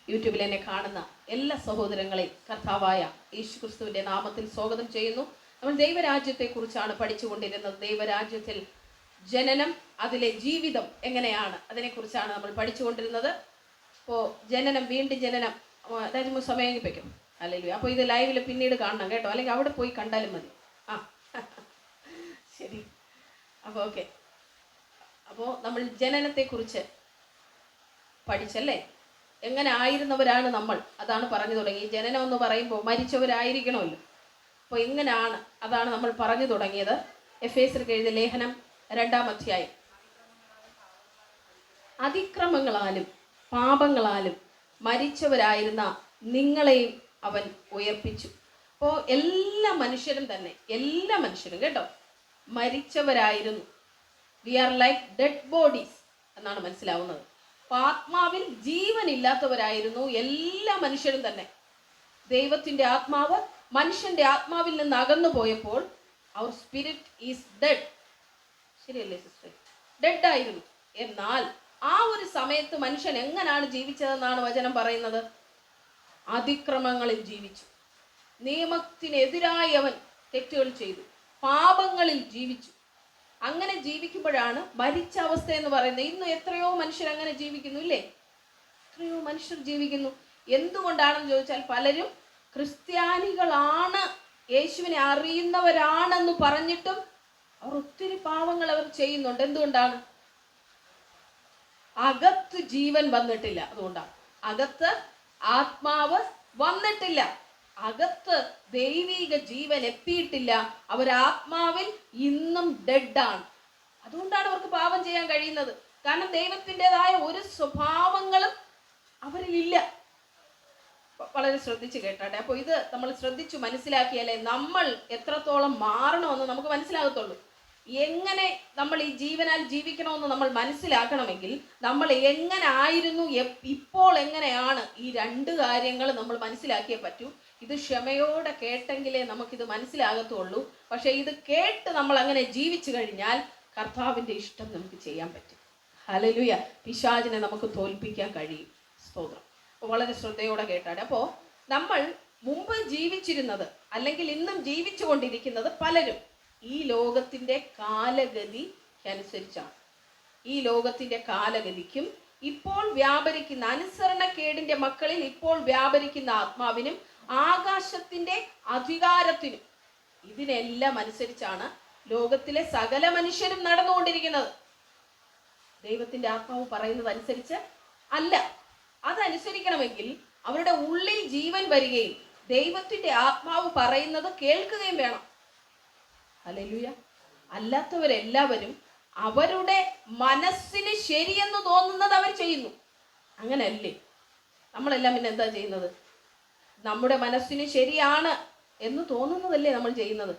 യൂട്യൂബിൽ എന്നെ കാണുന്ന എല്ലാ സഹോദരങ്ങളെയും കർത്താവായ യേശു ക്രിസ്തുവിൻ്റെ നാമത്തിൽ സ്വാഗതം ചെയ്യുന്നു. നമ്മൾ ദൈവരാജ്യത്തെക്കുറിച്ചാണ് പഠിച്ചുകൊണ്ടിരുന്നത്. ദൈവരാജ്യത്തിൽ ജനനം, അതിലെ ജീവിതം എങ്ങനെയാണ്, അതിനെക്കുറിച്ചാണ് നമ്മൾ പഠിച്ചുകൊണ്ടിരുന്നത്. അപ്പോൾ ജനനം, വീണ്ടും ജനനം, രാജ്യമോ സമയം വയ്ക്കും അല്ലെങ്കിൽ അപ്പോൾ ഇത് ലൈവിൽ പിന്നീട് കാണണം കേട്ടോ, അല്ലെങ്കിൽ അവിടെ പോയി കണ്ടാലും മതി. ശരി, അപ്പോൾ ഓക്കെ. അപ്പോൾ നമ്മൾ ജനനത്തെക്കുറിച്ച് പഠിച്ചല്ലേ, എങ്ങനെ ആയിരുന്നവരാണ് നമ്മൾ, അതാണ് പറഞ്ഞു തുടങ്ങി. ജനനം എന്ന് പറയുമ്പോൾ മരിച്ചവരായിരിക്കണമല്ലോ. അപ്പോൾ എങ്ങനെയാണ്, അതാണ് നമ്മൾ പറഞ്ഞു തുടങ്ങിയത്. എഫേസ്യർക്ക് എഴുതിയ ലേഖനം 2-ാം അധ്യായം. അതിക്രമങ്ങളാലും പാപങ്ങളാലും മരിച്ചവരായിരുന്ന നിങ്ങളെയും അവൻ ഉയർപ്പിച്ചു. അപ്പോൾ എല്ലാ മനുഷ്യരും കേട്ടോ മരിച്ചവരായിരുന്നു. We are like dead bodies എന്നാണ് മനസ്സിലാവുന്നത്. അപ്പോൾ ആത്മാവിൽ ജീവനില്ലാത്തവരായിരുന്നു എല്ലാ മനുഷ്യരും തന്നെ. ദൈവത്തിൻ്റെ ആത്മാവ് മനുഷ്യന്റെ ആത്മാവിൽ നിന്ന് അകന്നു പോയപ്പോൾ അവർ സ്പിരിറ്റ് ഈസ് ഡെഡ്. ശരിയല്ലേ സിസ്റ്റർ? ഡെഡ് ആയിരുന്നു. എന്നാൽ ആ ഒരു സമയത്ത് മനുഷ്യൻ എങ്ങനെയാണ് ജീവിച്ചതെന്നാണ് വചനം പറയുന്നത്. അതിക്രമങ്ങളിൽ ജീവിച്ചു, നിയമത്തിനെതിരായി അവൻ തെറ്റുകൾ ചെയ്തു, പാപങ്ങളിൽ ജീവിച്ചു. അങ്ങനെ ജീവിക്കുമ്പോഴാണ് മരിച്ച അവസ്ഥ എന്ന് പറയുന്നത്. ഇന്ന് എത്രയോ മനുഷ്യർ അങ്ങനെ ജീവിക്കുന്നു, ഇല്ലേ? എത്രയോ മനുഷ്യർ ജീവിക്കുന്നു. എന്തുകൊണ്ടാണെന്ന് ചോദിച്ചാൽ പലരും ക്രിസ്ത്യാനികളാണ്, യേശുവിനെ അറിയുന്നവരാണെന്ന് പറഞ്ഞിട്ടും അവർ ഒത്തിരി പാവങ്ങൾ അവർ ചെയ്യുന്നുണ്ട്. എന്തുകൊണ്ടാണ്? അകത്ത് ജീവൻ വന്നിട്ടില്ല. അതുകൊണ്ടാണ്. അകത്ത് ആത്മാവ് വന്നിട്ടില്ല, അകത്ത് ദൈവിക ജീവൻ എത്തിയിട്ടില്ല. അവരാത്മാവിൽ ഇന്നും ഡെഡാണ്. അതുകൊണ്ടാണ് അവർക്ക് പാപം ചെയ്യാൻ കഴിയുന്നത്. കാരണം ദൈവത്തിൻ്റെതായ ഒരു സ്വഭാവങ്ങളും അവരിലില്ല. വളരെ ശ്രദ്ധിച്ച് കേട്ടാട്ടെ. അപ്പോൾ ഇത് നമ്മൾ ശ്രദ്ധിച്ചു മനസ്സിലാക്കിയാലേ നമ്മൾ എത്രത്തോളം മാറണമെന്ന് നമുക്ക് മനസ്സിലാകത്തുള്ളൂ. എങ്ങനെ നമ്മൾ ഈ ജീവനാൽ ജീവിക്കണമെന്ന് നമ്മൾ മനസ്സിലാക്കണമെങ്കിൽ നമ്മൾ എങ്ങനെ ആയിരുന്നു, ഇപ്പോൾ എങ്ങനെയാണ്, ഈ രണ്ട് കാര്യങ്ങൾ നമ്മൾ മനസ്സിലാക്കിയേ പറ്റൂ. ഇത് ക്ഷമയോടെ കേട്ടെങ്കിലേ നമുക്കിത് മനസ്സിലാകത്തുള്ളൂ. പക്ഷേ ഇത് കേട്ട് നമ്മൾ അങ്ങനെ ജീവിച്ചു കഴിഞ്ഞാൽ കർത്താവിൻ്റെ ഇഷ്ടം നമുക്ക് ചെയ്യാൻ പറ്റും. ഹല്ലേലൂയ. പിശാചിനെ നമുക്ക് തോൽപ്പിക്കാൻ കഴിയും. സ്തോത്രം. അപ്പോൾ വളരെ ശ്രദ്ധയോടെ കേട്ടാണ്. അപ്പോൾ നമ്മൾ മുമ്പ് ജീവിച്ചിരുന്നത് അല്ലെങ്കിൽ ഇന്നും ജീവിച്ചു കൊണ്ടിരിക്കുന്നത് പലരും ഈ ലോകത്തിൻ്റെ കാലഗതി അനുസരിച്ചാണ്. ഈ ലോകത്തിൻ്റെ കാലഗതിക്കും ഇപ്പോൾ വ്യാപരിക്കുന്ന അനുസരണക്കേടിൻ്റെ മക്കളിൽ ഇപ്പോൾ വ്യാപരിക്കുന്ന ആത്മാവിനും ആകാശത്തിൻ്റെ അധികാരത്തിനും, ഇതിനെല്ലാം അനുസരിച്ചാണ് ലോകത്തിലെ സകല മനുഷ്യരും നടന്നുകൊണ്ടിരിക്കുന്നത്. ദൈവത്തിൻ്റെ ആത്മാവ് പറയുന്നത് അനുസരിച്ച് അല്ല. അതനുസരിക്കണമെങ്കിൽ അവരുടെ ഉള്ളിൽ ജീവൻ വരികയും ദൈവത്തിൻ്റെ ആത്മാവ് പറയുന്നത് കേൾക്കുകയും വേണം. ഹല്ലേലൂയ. അല്ലാത്തവരെല്ലാവരും അവരുടെ മനസ്സിന് ശരിയെന്ന് തോന്നുന്നത് അവർ ചെയ്യുന്നു. അങ്ങനെയല്ലേ? നമ്മളെല്ലാം പിന്നെ എന്താ ചെയ്യുന്നത്? നമ്മുടെ മനസ്സിന് ശരിയാണ് എന്ന് തോന്നുന്നതല്ലേ നമ്മൾ ചെയ്യുന്നത്.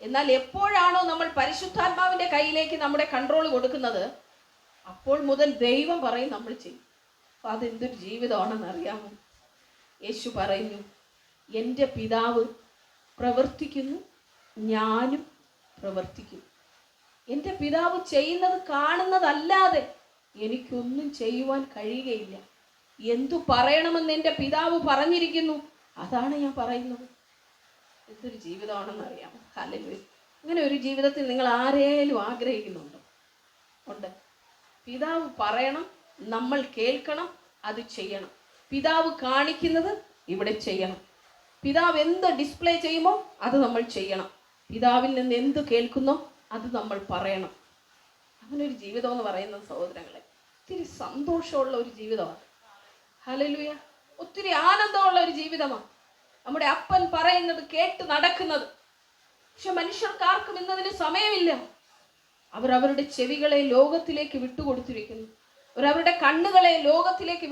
എന്നാൽ എപ്പോഴാണോ നമ്മൾ പരിശുദ്ധാത്മാവിൻ്റെ കയ്യിലേക്ക് നമ്മുടെ കൺട്രോൾ കൊടുക്കുന്നത്, അപ്പോൾ മുതൽ ദൈവം പറയും, നമ്മൾ ചെയ്യും. അപ്പോൾ അതെന്തൊരു ജീവിതമാണെന്ന് അറിയാമോ? യേശു പറയുന്നു, എൻ്റെ പിതാവ് പ്രവർത്തിക്കുന്നു, ഞാനും പ്രവർത്തിക്കുന്നു. എൻ്റെ പിതാവ് ചെയ്യുന്നത് കാണുന്നതല്ലാതെ എനിക്കൊന്നും ചെയ്യുവാൻ കഴിയുകയില്ല. എന്തു പറയണമെന്ന് എൻ്റെ പിതാവ് പറഞ്ഞിരിക്കുന്നു, അതാണ് ഞാൻ പറയുന്നത്. എന്തൊരു ജീവിതമാണെന്ന് അറിയാമോ? ഹല്ലേലൂയ. അങ്ങനെ ഒരു ജീവിതത്തിൽ നിങ്ങൾ ആരേലും ആഗ്രഹിക്കുന്നുണ്ടോ? ഉണ്ട്. പിതാവ് പറയണം, നമ്മൾ കേൾക്കണം, അത് ചെയ്യണം. പിതാവ് കാണിക്കുന്നത് ഇവിടെ ചെയ്യണം. പിതാവ് എന്ത് ഡിസ്പ്ലേ ചെയ്യുമോ അത് നമ്മൾ ചെയ്യണം. പിതാവിൽ നിന്ന് എന്ത് കേൾക്കുന്നോ അത് നമ്മൾ പറയണം. അങ്ങനെ ഒരു ജീവിതം എന്ന് പറയുന്നത് സഹോദരങ്ങളെ ഒത്തിരി സന്തോഷമുള്ള ഒരു ജീവിതമാണ്. ഹല്ലേലൂയ. ഒത്തിരി ആനന്ദമുള്ള ഒരു ജീവിതമാണ്. നമ്മുടെ അപ്പൻ പറയുന്നത് കേട്ട് നടക്കുന്നത്. പക്ഷെ മനുഷ്യർക്കാർക്കും ഇന്നതിന് സമയമില്ല. അവർ അവരുടെ ചെവികളെ ലോകത്തിലേക്ക് വിട്ടുകൊടുത്തിരിക്കുന്നു. അവരവരുടെ കണ്ണുകളെ ലോകത്തിലേക്ക്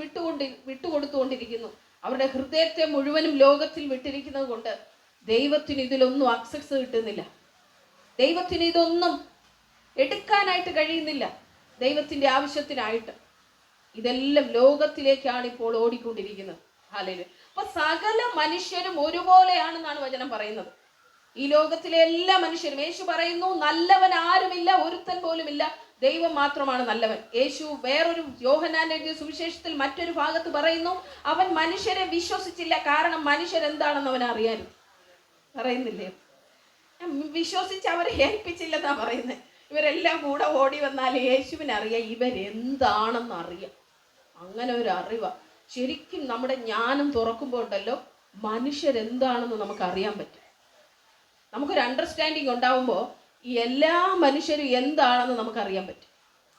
വിട്ടുകൊടുത്തുകൊണ്ടിരിക്കുന്നു. അവരുടെ ഹൃദയത്തെ മുഴുവനും ലോകത്തിൽ വിട്ടിരിക്കുന്നത് കൊണ്ട് ദൈവത്തിന് ഇതിലൊന്നും ആക്സസ് കിട്ടുന്നില്ല. ദൈവത്തിന് ഇതൊന്നും എടുക്കാനായിട്ട് കഴിയുന്നില്ല. ദൈവത്തിൻ്റെ ആവശ്യത്തിനായിട്ട് ഇതെല്ലാം ലോകത്തിലേക്കാണ് ഇപ്പോൾ ഓടിക്കൊണ്ടിരിക്കുന്നത്. ഹല്ലേലൂയ. അപ്പൊ സകല മനുഷ്യരും ഒരുപോലെയാണെന്നാണ് വചനം പറയുന്നത്. ഈ ലോകത്തിലെ എല്ലാ മനുഷ്യരും, യേശു പറയുന്നു, നല്ലവൻ ആരുമില്ല, ഒരുത്തൻ പോലുമില്ല. ദൈവം മാത്രമാണ് നല്ലവൻ. യേശു വേറൊരു യോഹന്നാൻ എഴുതിയ സുവിശേഷത്തിൽ മറ്റൊരു ഭാഗത്ത് പറയുന്നു, അവൻ മനുഷ്യരെ വിശ്വസിച്ചില്ല, കാരണം മനുഷ്യരെന്താണെന്ന് അവൻ അറിയാനും. പറയുന്നില്ലേ? വിശ്വസിച്ച് അവരെ ഏൽപ്പിച്ചില്ലെന്നാ പറയുന്നത്. ഇവരെല്ലാം കൂടെ ഓടി വന്നാൽ യേശുവിനറിയാം ഇവരെന്താണെന്ന് അറിയാം. അങ്ങനെ ഒരു അറിവാ. ശരിക്കും നമ്മുടെ ജ്ഞാനം തുറക്കുമ്പോൾ ഉണ്ടല്ലോ, മനുഷ്യരെന്താണെന്ന് നമുക്ക് അറിയാൻ പറ്റും. നമുക്കൊരു അണ്ടർസ്റ്റാൻഡിങ് ഉണ്ടാവുമ്പോൾ ഈ എല്ലാ മനുഷ്യരും എന്താണെന്ന് നമുക്കറിയാൻ പറ്റും.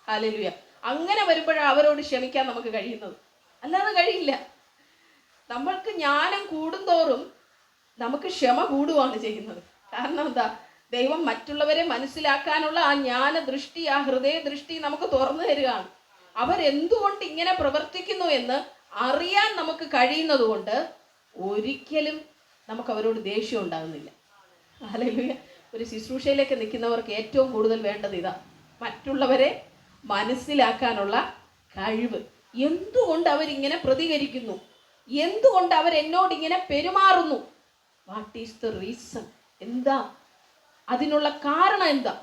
ഹല്ലേലൂയ. അങ്ങനെ വരുമ്പോഴാണ് അവരോട് ക്ഷമിക്കാൻ നമുക്ക് കഴിയുന്നത്, അല്ലാതെ കഴിയില്ല. നമ്മൾക്ക് ജ്ഞാനം കൂടുന്തോറും നമുക്ക് ക്ഷമ കൂടുകയാണ് ചെയ്യുന്നത്. കാരണം എന്താ? ദൈവം മറ്റുള്ളവരെ മനസ്സിലാക്കാനുള്ള ആ ജ്ഞാന ദൃഷ്ടി, ആ ഹൃദയ ദൃഷ്ടി നമുക്ക് തുറന്നു തരികയാണ്. അവരെന്തുകൊണ്ട് ഇങ്ങനെ പ്രവർത്തിക്കുന്നു എന്ന് അറിയാൻ നമുക്ക് കഴിയുന്നത് കൊണ്ട് ഒരിക്കലും നമുക്ക് അവരോട് ദേഷ്യം ഉണ്ടാകുന്നില്ല. ഹല്ലേലൂയ. ഒരു ശുശ്രൂഷയിലേക്ക് നിൽക്കുന്നവർക്ക് ഏറ്റവും കൂടുതൽ വേണ്ടത് ഇതാ, മറ്റുള്ളവരെ മനസ്സിലാക്കാനുള്ള കഴിവ്. എന്തുകൊണ്ട് അവരിങ്ങനെ പ്രതികരിക്കുന്നു, എന്തുകൊണ്ട് അവരെന്നോട് ഇങ്ങനെ പെരുമാറുന്നു, വാട്ട് ഈസ് ദ റീസൺ, എന്താ അതിനുള്ള കാരണം, എന്താ,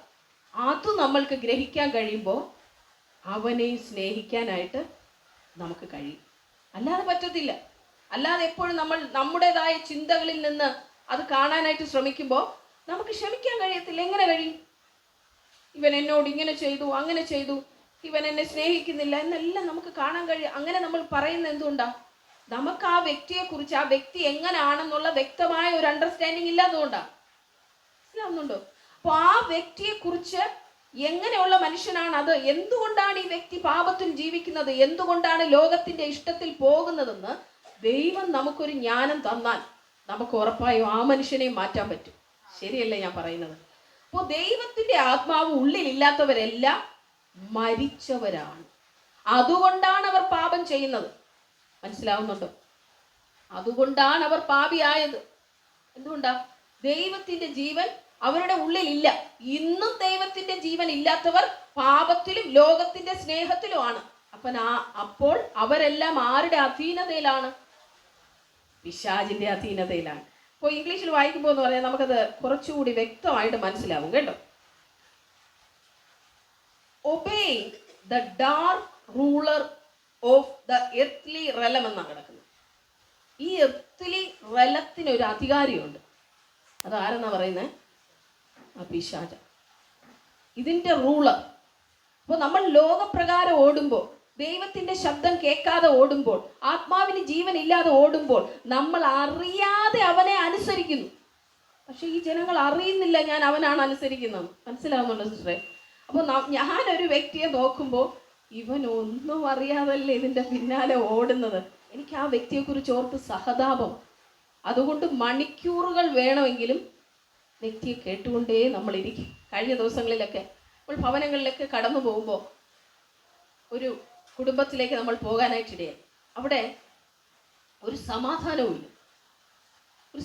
അത് നമ്മൾക്ക് ഗ്രഹിക്കാൻ കഴിയുമ്പോൾ അവനെ സ്നേഹിക്കാനായിട്ട് നമുക്ക് കഴിയും. അല്ലാതെ പറ്റത്തില്ല. അല്ലാതെ എപ്പോഴും നമ്മൾ നമ്മുടേതായ ചിന്തകളിൽ നിന്ന് അത് കാണാനായിട്ട് ശ്രമിക്കുമ്പോൾ നമുക്ക് ക്ഷമിക്കാൻ കഴിയത്തില്ല. എങ്ങനെ കഴിയും? ഇവൻ എന്നോട് ഇങ്ങനെ ചെയ്തു, അങ്ങനെ ചെയ്തു, ഇവൻ എന്നെ സ്നേഹിക്കുന്നില്ല എന്നെല്ലാം നമുക്ക് കാണാൻ കഴിയും. അങ്ങനെ നമ്മൾ പറയുന്നത് എന്തുകൊണ്ടാ? നമുക്ക് ആ വ്യക്തിയെക്കുറിച്ച്, ആ വ്യക്തി എങ്ങനെയാണെന്നുള്ള വ്യക്തമായ ഒരു അണ്ടർസ്റ്റാൻഡിങ് ഇല്ലാത്തതുകൊണ്ടാണ്. മനസ്സിലാവുന്നുണ്ടോ? അപ്പോൾ ആ വ്യക്തിയെക്കുറിച്ച് എങ്ങനെയുള്ള മനുഷ്യനാണ്, അത് എന്തുകൊണ്ടാണ് ഈ വ്യക്തി പാപത്തിൽ ജീവിക്കുന്നത്, എന്തുകൊണ്ടാണ് ലോകത്തിന്റെ ഇഷ്ടത്തിൽ പോകുന്നതെന്ന് ദൈവം നമുക്കൊരു ജ്ഞാനം തന്നാൽ നമുക്ക് ഉറപ്പായും ആ മനുഷ്യനെ മാറ്റാൻ പറ്റും. ശരിയല്ലേ ഞാൻ പറയുന്നത്? അപ്പോൾ ദൈവത്തിന്റെ ആത്മാവ് ഉള്ളിലില്ലാത്തവരെല്ലാം മരിച്ചവരാണ്. അതുകൊണ്ടാണ് അവർ പാപം ചെയ്യുന്നത്. മനസ്സിലാവുന്നുണ്ടോ? അതുകൊണ്ടാണ് അവർ പാപിയായത്. എന്തുകൊണ്ടാ? ദൈവത്തിന്റെ ജീവൻ അവരുടെ ഉള്ളിലില്ല. ഇന്നും ദൈവത്തിന്റെ ജീവൻ ഇല്ലാത്തവർ പാപത്തിലും ലോകത്തിന്റെ സ്നേഹത്തിലുമാണ്. അപ്പോൾ അവരെല്ലാം ആരുടെ അധീനതയിലാണ്? പിശാചിന്റെ അധീനതയിലാണ്. അപ്പോൾ ഇംഗ്ലീഷിൽ വായിക്കുമ്പോൾ എന്ന് പറയാൻ നമുക്കത് കുറച്ചുകൂടി വ്യക്തമായിട്ട് മനസ്സിലാവും കേട്ടോ. Obeying the dark ruler of the earthly realm എന്നാണ് കിടക്കുന്നത്. ഈ earthly realmത്തിന് ഒരു അധികാരിയുണ്ട്. അതാരെന്നാ പറയുന്നത്? പിശാച, ഇതിന്റെ റൂളർ. അപ്പോൾ നമ്മൾ ലോകപ്രകാരം ഓടുമ്പോൾ, ദൈവത്തിന്റെ ശബ്ദം കേൾക്കാതെ ഓടുമ്പോൾ, ആത്മാവിന് ജീവൻ ഇല്ലാതെ ഓടുമ്പോൾ നമ്മൾ അറിയാതെ അവനെ അനുസരിക്കുന്നു. പക്ഷെ ഈ ജനങ്ങൾ അറിയുന്നില്ല ഞാൻ അവനാണ് അനുസരിക്കുന്നത്. മനസ്സിലാവുന്നുണ്ടോ സിസ്റ്ററെ? അപ്പോൾ ഞാനൊരു വ്യക്തിയെ നോക്കുമ്പോൾ ഇവൻ ഒന്നും അറിയാതല്ലേ ഇതിൻ്റെ പിന്നാലെ ഓടുന്നത്. എനിക്ക് ആ വ്യക്തിയെക്കുറിച്ച് ഓർത്ത് സഹതാപം. അതുകൊണ്ട് മണിക്കൂറുകൾ വേണമെങ്കിലും വ്യക്തിയെ കേട്ടുകൊണ്ടേ നമ്മളിരിക്കും. കഴിഞ്ഞ ദിവസങ്ങളിലൊക്കെ നമ്മൾ ഭവനങ്ങളിലൊക്കെ കടന്നു പോകുമ്പോൾ ഒരു കുടുംബത്തിലേക്ക് നമ്മൾ പോകാനായിട്ടിടയായി. അവിടെ ഒരു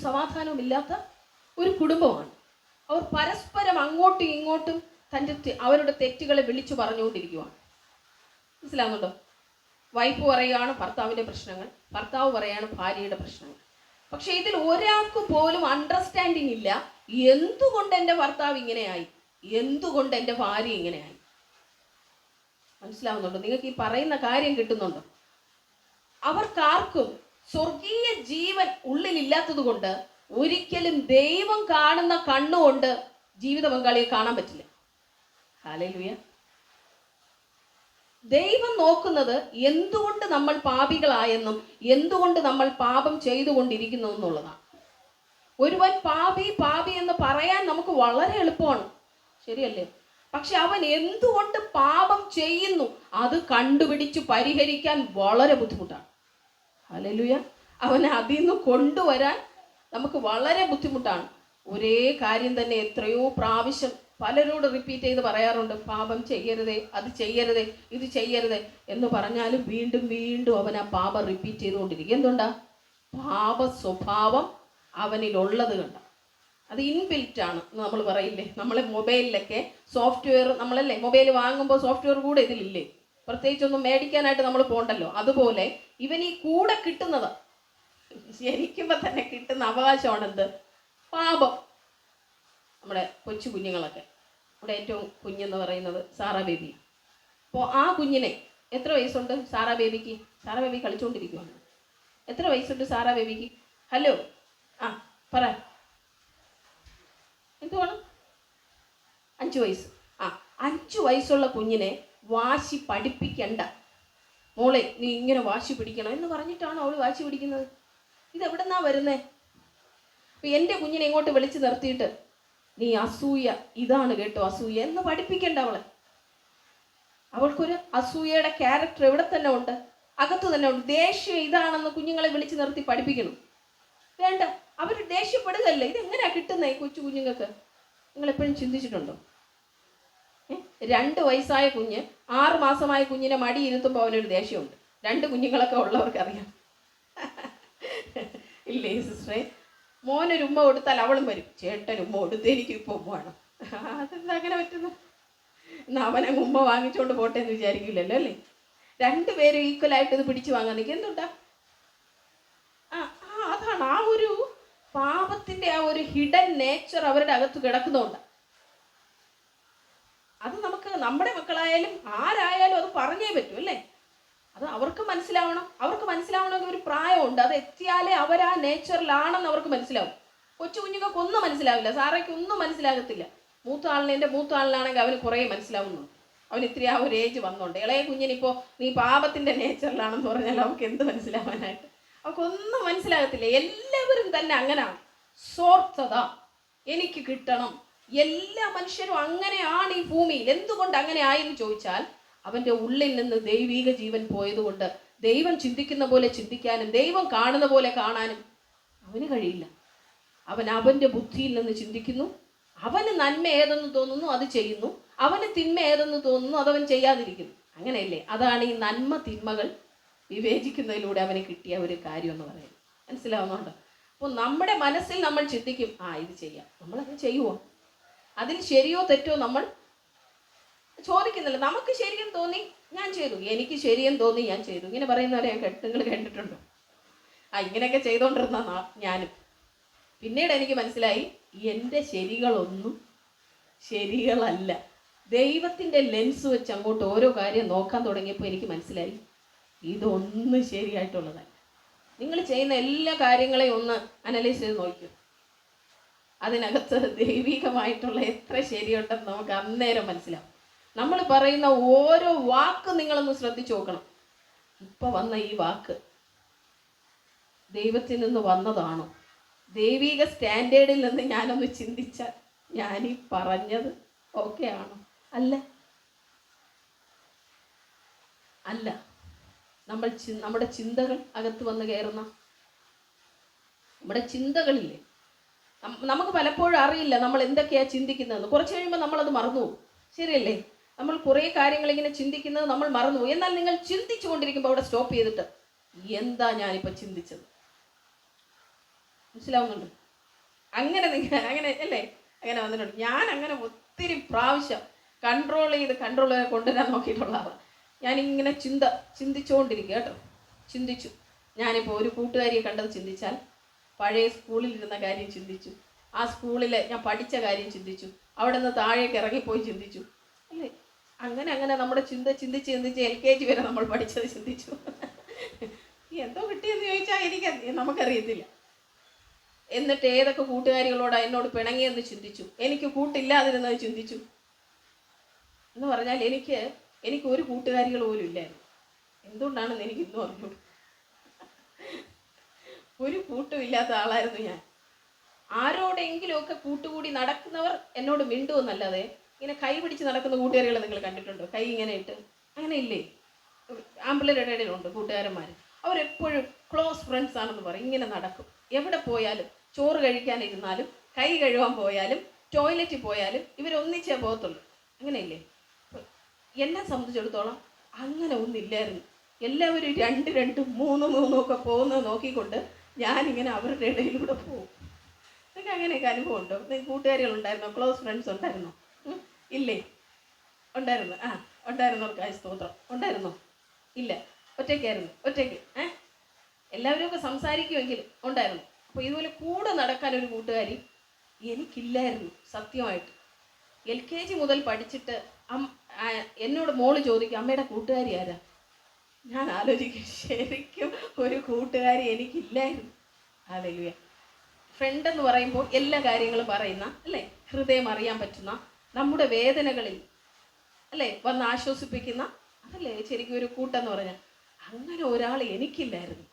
സമാധാനവുമില്ലാത്ത ഒരു കുടുംബമാണ്. അവർ പരസ്പരം അങ്ങോട്ടും ഇങ്ങോട്ടും അവരുടെ തെറ്റുകളെ വിളിച്ചു പറഞ്ഞുകൊണ്ടിരിക്കുകയാണ്. മനസ്സിലാവുന്നുണ്ടോ? വൈഫ് പറയുകയാണ് ഭർത്താവിൻ്റെ പ്രശ്നങ്ങൾ, ഭർത്താവ് പറയുകയാണ് ഭാര്യയുടെ പ്രശ്നങ്ങൾ. പക്ഷെ ഇതിൽ ഒരാൾക്ക് പോലും അണ്ടർസ്റ്റാൻഡിങ് ഇല്ല. എന്തുകൊണ്ട് എൻ്റെ ഭർത്താവ് ഇങ്ങനെയായി, എന്തുകൊണ്ട് എൻ്റെ ഭാര്യ ഇങ്ങനെയായി. മനസ്സിലാവുന്നുണ്ടോ? നിങ്ങൾക്ക് ഈ പറയുന്ന കാര്യം കിട്ടുന്നുണ്ടോ? അവർക്കാർക്കും സ്വർഗീയ ജീവൻ ഉള്ളിലില്ലാത്തത് കൊണ്ട് ഒരിക്കലും ദൈവം കാണുന്ന കണ്ണുകൊണ്ട് ജീവിത പങ്കാളിയെ കാണാൻ പറ്റില്ല. ഹല്ലേലൂയ. ദൈവം നോക്കുന്നത് എന്തുകൊണ്ട് നമ്മൾ പാപികളായെന്നും എന്തുകൊണ്ട് നമ്മൾ പാപം ചെയ്തുകൊണ്ടിരിക്കുന്നു എന്നുള്ളതാണ്. ഒരുവൻ പാപി എന്ന് പറയാൻ നമുക്ക് വളരെ എളുപ്പമാണ്, ശരിയല്ലേ? പക്ഷെ അവൻ എന്തുകൊണ്ട് പാപം ചെയ്യുന്നു അത് കണ്ടുപിടിച്ച് പരിഹരിക്കാൻ വളരെ ബുദ്ധിമുട്ടാണ്. ഹല്ലേലൂയ. അവനെ അതിൽ നിന്ന് കൊണ്ടുവരാൻ നമുക്ക് വളരെ ബുദ്ധിമുട്ടാണ്. ഒരേ കാര്യം തന്നെ എത്രയോ പ്രാവശ്യം പലരോട് റിപ്പീറ്റ് ചെയ്ത് പറയാറുണ്ട്. പാപം ചെയ്യരുതേ, അത് ചെയ്യരുതേ, ഇത് ചെയ്യരുതേ എന്ന് പറഞ്ഞാലും വീണ്ടും വീണ്ടും അവൻ ആ പാപം റിപ്പീറ്റ് ചെയ്തുകൊണ്ടിരിക്കും. എന്തുകൊണ്ടാ? പാപ സ്വഭാവം അവനിലുള്ളത് കണ്ട. അത് ഇൻബിൽറ്റ് ആണ് നമ്മൾ പറയില്ലേ. നമ്മളെ മൊബൈലിലൊക്കെ സോഫ്റ്റ്വെയർ, നമ്മളല്ലേ മൊബൈൽ വാങ്ങുമ്പോൾ സോഫ്റ്റ്വെയർ കൂടെ ഇതിലില്ലേ, പ്രത്യേകിച്ചൊന്നും മേടിക്കാനായിട്ട് നമ്മൾ പോകണ്ടല്ലോ. അതുപോലെ ഇവൻ ഈ കൂടെ കിട്ടുന്നത്, ജനിക്കുമ്പോൾ തന്നെ കിട്ടുന്ന അവകാശമാണ് എന്ത്? പാപം. നമ്മുടെ കൊച്ചു കുഞ്ഞുങ്ങളൊക്കെ ഇവിടെ ഏറ്റവും കുഞ്ഞെന്ന് പറയുന്നത് സാറാ ബേബി. അപ്പോൾ ആ കുഞ്ഞിനെ എത്ര വയസ്സുണ്ട് സാറാ ബേബിക്ക്? സാറാ ബേബി കളിച്ചുകൊണ്ടിരിക്കുകയാണ്. എത്ര വയസ്സുണ്ട് സാറാ ബേബിക്ക്? ഹലോ, ആ പറ, എന്തുവാണ്? 5 വയസ്സ്. ആ, 5 വയസ്സുള്ള കുഞ്ഞിനെ വാശി പഠിപ്പിക്കണ്ട. മോളെ നീ ഇങ്ങനെ വാശി പിടിക്കണം എന്ന് പറഞ്ഞിട്ടാണ് അവൾ വാശി പിടിക്കുന്നത്. ഇതെവിടെന്നാ വരുന്നേ? അപ്പം എൻ്റെ കുഞ്ഞിനെ ഇങ്ങോട്ട് വിളിച്ച് നിർത്തിയിട്ട് നീ അസൂയ ഇതാണ് കേട്ടോ അസൂയ എന്ന് പഠിപ്പിക്കണ്ട അവളെ. അവൾക്കൊരു അസൂയയുടെ ക്യാരക്ടർ ഇവിടെ തന്നെ ഉണ്ട്, അകത്ത് തന്നെ ഉണ്ട്. ദേഷ്യം ഇതാണെന്ന് കുഞ്ഞുങ്ങളെ വിളിച്ച് നിർത്തി പഠിപ്പിക്കണം. വേണ്ട, അവർ ദേഷ്യപ്പെടുകയല്ലേ. ഇതെങ്ങനെയാ കിട്ടുന്നേ കൊച്ചു കുഞ്ഞുങ്ങൾക്ക്? നിങ്ങൾ എപ്പോഴും ചിന്തിച്ചിട്ടുണ്ടോ? 2 വയസ്സായ കുഞ്ഞ് 6 മാസമായ കുഞ്ഞിനെ മടി ഇരുത്തുമ്പോൾ അവനൊരു ദേഷ്യമുണ്ട്. 2 കുഞ്ഞുങ്ങളൊക്കെ ഉള്ളവർക്കറിയാം. ഇല്ലേ സിസ്റ്ററെ? മോനൊരു ഉമ്മ കൊടുത്താൽ അവളും വരും, ചേട്ടൻ ഉമ്മ കൊടുത്ത് എനിക്ക് ഇപ്പോൾ ഉമ്മ വേണം. അതെന്താ അങ്ങനെ പറ്റുന്നു? എന്നാൽ അവനങ്ങ് ഉമ്മ വാങ്ങിച്ചുകൊണ്ട് പോട്ടെ എന്ന് വിചാരിക്കില്ലല്ലോ അല്ലേ? 2 പേരും ഈക്വലായിട്ട് ഇത് പിടിച്ചു വാങ്ങാൻ നിൽക്കുക. എന്തുണ്ടാ? അതാണ് ആ ഒരു പാപത്തിൻ്റെ ആ ഒരു ഹിഡൻ നേച്ചർ അവരുടെ അകത്ത് കിടക്കുന്നതുകൊണ്ട്. അത് നമുക്ക് നമ്മുടെ മക്കളായാലും ആരായാലും അത് പറഞ്ഞേ പറ്റൂ അല്ലേ? അത് അവർക്ക് മനസ്സിലാവണം. അവർക്ക് മനസ്സിലാവണമെങ്കിൽ ഒരു പ്രായമുണ്ട്. അത് എത്തിയാലേ അവർ ആ നേച്ചറിലാണെന്ന് അവർക്ക് മനസ്സിലാവും. കൊച്ചു കുഞ്ഞുങ്ങൾക്ക് ഒന്നും മനസ്സിലാവില്ല. സാറയ്ക്ക് ഒന്നും മനസ്സിലാകത്തില്ല. എൻ്റെ മൂത്ത ആളിനാണെങ്കിൽ അവന് കുറേ മനസ്സിലാവുന്നു. അവന് ഇത്തിരി ആ ഒരു ഏജ് വന്നുകൊണ്ട്. ഇളയ കുഞ്ഞിനിപ്പോൾ നീ പാപത്തിൻ്റെ നേച്ചറിലാണെന്ന് പറഞ്ഞാൽ അവർക്ക് എന്ത് മനസ്സിലാവാനായിട്ട്? അവർക്കൊന്നും മനസ്സിലാകത്തില്ല. എല്ലാവരും തന്നെ അങ്ങനെയാണ്. സ്വാർത്ഥത, എനിക്ക് കിട്ടണം. എല്ലാ മനുഷ്യരും അങ്ങനെയാണ് ഈ ഭൂമിയിൽ. എന്തുകൊണ്ട് അങ്ങനെ ആയെന്ന് ചോദിച്ചാൽ അവൻ്റെ ഉള്ളിൽ നിന്ന് ദൈവിക ജീവൻ പോയതുകൊണ്ട് ദൈവം ചിന്തിക്കുന്ന പോലെ ചിന്തിക്കാനും ദൈവം കാണുന്ന പോലെ കാണാനും അവന് കഴിയില്ല. അവൻ്റെ ബുദ്ധിയിൽ നിന്ന് ചിന്തിക്കുന്നു. അവന് നന്മ ഏതെന്ന് തോന്നുന്നു അത് ചെയ്യുന്നു, അവന് തിന്മ ഏതെന്ന് തോന്നുന്നു അതവൻ ചെയ്യാതിരിക്കുന്നു. അങ്ങനെയല്ലേ? അതാണ് ഈ നന്മ തിന്മകൾ വിവേചിക്കുന്നതിലൂടെ അവന് കിട്ടിയ ഒരു കാര്യം എന്ന് പറയുന്നത്. മനസ്സിലാവുന്നുണ്ടോ? അപ്പോൾ നമ്മുടെ മനസ്സിൽ നമ്മൾ ചിന്തിക്കും, ഇത് ചെയ്യാം. നമ്മളത് ചെയ്യുമോ? അതിൽ ശരിയോ തെറ്റോ നമ്മൾ ചോദിക്കുന്നില്ല. നമുക്ക് ശരിയെന്ന് തോന്നി ഞാൻ ചെയ്തു, എനിക്ക് ശരിയെന്ന് തോന്നി ഞാൻ ചെയ്തു. ഇങ്ങനെ പറയുന്നവരെ നിങ്ങൾ കണ്ടിട്ടുണ്ടോ? ഇങ്ങനെയൊക്കെ ചെയ്തുകൊണ്ടിരുന്ന ഞാനും. പിന്നീട് എനിക്ക് മനസ്സിലായി എൻ്റെ ശരികളൊന്നും ശരികളല്ല. ദൈവത്തിൻ്റെ ലെൻസ് വെച്ച് അങ്ങോട്ട് ഓരോ കാര്യം നോക്കാൻ തുടങ്ങിയപ്പോൾ എനിക്ക് മനസ്സിലായി ഇതൊന്നും ശരിയായിട്ടുള്ളതല്ല. നിങ്ങൾ ചെയ്യുന്ന എല്ലാ കാര്യങ്ങളെയും ഒന്ന് അനലൈസ് ചെയ്ത് നോക്കൂ. അതിനകത്ത് ദൈവികമായിട്ടുള്ള എത്ര ശരിയുണ്ടെന്ന് നമുക്ക് അന്നേരം മനസ്സിലാവും. നമ്മൾ പറയുന്ന ഓരോ വാക്ക് നിങ്ങളൊന്ന് ശ്രദ്ധിച്ചു നോക്കണം. ഇപ്പം വന്ന ഈ വാക്ക് ദൈവത്തിൽ നിന്ന് വന്നതാണോ? ദൈവിക സ്റ്റാൻഡേർഡിൽ നിന്ന് ഞാനൊന്ന് ചിന്തിച്ചാൽ ഞാനീ പറഞ്ഞത് ഓക്കെ ആണോ? അല്ല. നമ്മുടെ ചിന്തകൾ അകത്ത് വന്ന് കയറുന്ന നമ്മുടെ ചിന്തകളില്ലേ, നമുക്ക് പലപ്പോഴും അറിയില്ല നമ്മൾ എന്തൊക്കെയാണ് ചിന്തിക്കുന്നതെന്ന്. കുറച്ച് കഴിയുമ്പോൾ നമ്മളത് മറന്നുപോകും. ശരിയല്ലേ? നമ്മൾ കുറേ കാര്യങ്ങൾ ഇങ്ങനെ ചിന്തിക്കുന്നത് നമ്മൾ മറന്നുപോകും. എന്നാൽ നിങ്ങൾ ചിന്തിച്ചു കൊണ്ടിരിക്കുമ്പോൾ അവിടെ സ്റ്റോപ്പ് ചെയ്തിട്ട് എന്താ ഞാനിപ്പോൾ ചിന്തിച്ചത്? മനസ്സിലാവുന്നുണ്ട്? അങ്ങനെ അല്ലേ? അങ്ങനെ വന്നിട്ടുണ്ട്. ഞാൻ അങ്ങനെ ഒത്തിരി പ്രാവശ്യം കൺട്രോൾ ചെയ്ത് കൊണ്ടുവരാൻ നോക്കിയിട്ടുള്ള ആളാണ്. ഞാനിങ്ങനെ ചിന്തിച്ചുകൊണ്ടിരിക്കുക കേട്ടോ. ചിന്തിച്ചു. ഞാനിപ്പോൾ ഒരു കൂട്ടുകാരിയെ കണ്ടത് ചിന്തിച്ചാൽ പഴയ സ്കൂളിലിരുന്ന കാര്യം ചിന്തിച്ചു, ആ സ്കൂളിൽ ഞാൻ പഠിച്ച കാര്യം ചിന്തിച്ചു, അവിടെ നിന്ന് താഴേക്ക് ഇറങ്ങിപ്പോയി ചിന്തിച്ചു അല്ലേ? അങ്ങനെ നമ്മുടെ ചിന്തിച്ച് LKG വരെ നമ്മൾ പഠിച്ചത് ചിന്തിച്ചു. എന്തോ കിട്ടിയെന്ന് ചോദിച്ചാൽ നമുക്കറിയത്തില്ല. എന്നിട്ട് ഏതൊക്കെ കൂട്ടുകാരികളോടാണ് എന്നോട് പിണങ്ങിയെന്ന് ചിന്തിച്ചു, എനിക്ക് കൂട്ടില്ലാതിരുന്നത് ചിന്തിച്ചു. എന്ന് പറഞ്ഞാൽ എനിക്ക് ഒരു കൂട്ടുകാരികൾ പോലും ഇല്ലായിരുന്നു. എന്തുകൊണ്ടാണെന്ന് എനിക്ക് ഇന്നും അറിഞ്ഞൂടൂ. ഒരു കൂട്ടുമില്ലാത്ത ആളായിരുന്നു ഞാൻ. ആരോടെങ്കിലുമൊക്കെ കൂട്ടുകൂടി നടക്കുന്നവർ എന്നോട് മിണ്ടുമെന്നല്ലാതെ ഇങ്ങനെ കൈ പിടിച്ച് നടക്കുന്ന കൂട്ടുകാരികളെ നിങ്ങൾ കണ്ടിട്ടുണ്ടോ? കൈ ഇങ്ങനെ ഇട്ട് അങ്ങനെ ഇല്ലേ? ആമ്പിള്ളേരുടെ ഇടയിലുണ്ട് കൂട്ടുകാരന്മാർ. അവരെപ്പോഴും ക്ലോസ് ഫ്രണ്ട്സ് ആണെന്ന് പറയും. ഇങ്ങനെ നടക്കും. എവിടെ പോയാലും, ചോറ് കഴിക്കാനിരുന്നാലും, കൈ കഴുകാൻ പോയാലും, ടോയ്ലറ്റിൽ പോയാലും ഇവരൊന്നിച്ചേ പോകത്തുള്ളൂ. അങ്ങനെയില്ലേ? എന്നെ സംബന്ധിച്ചിടത്തോളം അങ്ങനെ ഒന്നില്ലായിരുന്നു. എല്ലാവരും 2 3 ഒക്കെ പോകുന്നത് നോക്കിക്കൊണ്ട് ഞാനിങ്ങനെ അവരുടെ ഇടയിലൂടെ പോകും. നിങ്ങൾക്ക് അങ്ങനെയൊക്കെ അനുഭവം ഉണ്ടോ? കൂട്ടുകാരികളുണ്ടായിരുന്നോ? ക്ലോസ് ഫ്രണ്ട്സ് ഉണ്ടായിരുന്നോ? ഇല്ലേ? ഉണ്ടായിരുന്നു. ഉണ്ടായിരുന്നവർക്ക് സ്തോത്രം. ഉണ്ടായിരുന്നോ? ഇല്ല. ഒറ്റയ്ക്ക് എല്ലാവരും സംസാരിക്കുമെങ്കിലും ഉണ്ടായിരുന്നു. അപ്പോൾ ഇതുപോലെ കൂടെ നടക്കാൻ ഒരു കൂട്ടുകാരി എനിക്കില്ലായിരുന്നു സത്യമായിട്ട്. LKG മുതൽ പഠിച്ചിട്ട് എന്നോട് മോള് ചോദിക്കും അമ്മയുടെ കൂട്ടുകാരി ആരാ? ഞാൻ ആലോചിക്കും, ശരിക്കും ഒരു കൂട്ടുകാരി എനിക്കില്ലായിരുന്നു. ഹല്ലേലൂയ. ഫ്രണ്ട് എന്ന് പറയുമ്പോൾ എല്ലാ കാര്യങ്ങളും പറയുന്ന, അല്ലേ, ഹൃദയം അറിയാൻ പറ്റുന്ന, നമ്മുടെ വേദനകളിൽ, അല്ലേ, വന്ന് ആശ്വസിപ്പിക്കുന്ന, അതല്ലേ ശരിക്കും ഒരു കൂട്ടെന്ന് പറഞ്ഞാൽ. അങ്ങനെ ഒരാൾ എനിക്കില്ലായിരുന്നു.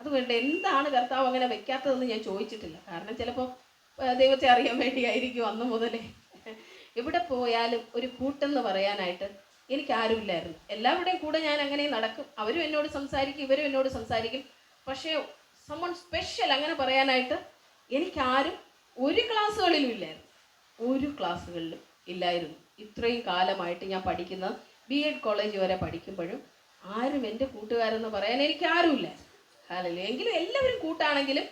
അതുകൊണ്ട് എന്താണ് കർത്താവ് അങ്ങനെ വെക്കാത്തതെന്ന് ഞാൻ ചോദിച്ചിട്ടില്ല. കാരണം ചിലപ്പോൾ ദൈവത്തെ അറിയാൻ വേണ്ടിയായിരിക്കും അന്ന് മുതലേ. എവിടെ പോയാലും ഒരു കൂട്ടെന്ന് പറയാനായിട്ട് എനിക്ക് ആരുമില്ലായിരുന്നു. എല്ലാവരുടെയും കൂടെ ഞാൻ അങ്ങനെ നടക്കും. അവരും എന്നോട് സംസാരിക്കും, ഇവരും എന്നോട് സംസാരിക്കും. പക്ഷേ സമ്മൺ സ്പെഷ്യൽ അങ്ങനെ പറയാനായിട്ട് എനിക്കാരും ഒരു ക്ലാസ്സുകളിലും ഇല്ലായിരുന്നു. ഒരു ക്ലാസ്സുകളിലും ഇല്ലായിരുന്നു. ഇത്രയും കാലമായിട്ട് ഞാൻ പഠിക്കുന്ന B.Ed കോളേജ് വരെ പഠിക്കുമ്പോഴും ആരും എൻ്റെ കൂട്ടുകാരെന്ന് പറയാൻ എനിക്ക് ആരുമില്ല. ഹല്ലേലൂയ. എങ്കിലും എല്ലാവരും കൂട്ടാണെങ്കിലും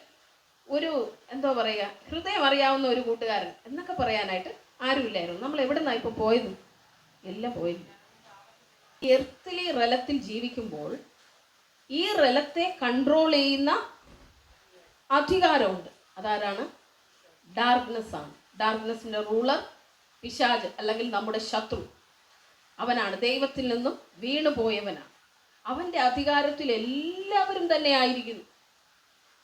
ഒരു എന്തോ പറയുക, ഹൃദയം അറിയാവുന്ന ഒരു കൂട്ടുകാരൻ എന്നൊക്കെ പറയാനായിട്ട് ആരുമില്ലായിരുന്നു. നമ്മൾ എവിടെ നിന്നാണ് ഇപ്പോൾ പോയത്? എല്ലാം പോയത്. എർത്തിലി റലത്തിൽ ജീവിക്കുമ്പോൾ ഈ റലത്തെ കൺട്രോൾ ചെയ്യുന്ന അധികാരമുണ്ട്. അതാരാണ്? ഡാർക്ക്നെസ് ആണ്. ഡാർക്ക്നെസ്സിൻ്റെ റൂളർ പിശാച്, അല്ലെങ്കിൽ നമ്മുടെ ശത്രു. അവനാണ്, ദൈവത്തിൽ നിന്നും വീണു പോയവനാണ്. അവൻ്റെ അധികാരത്തിൽ എല്ലാവരും തന്നെ ആയിരിക്കുന്നു.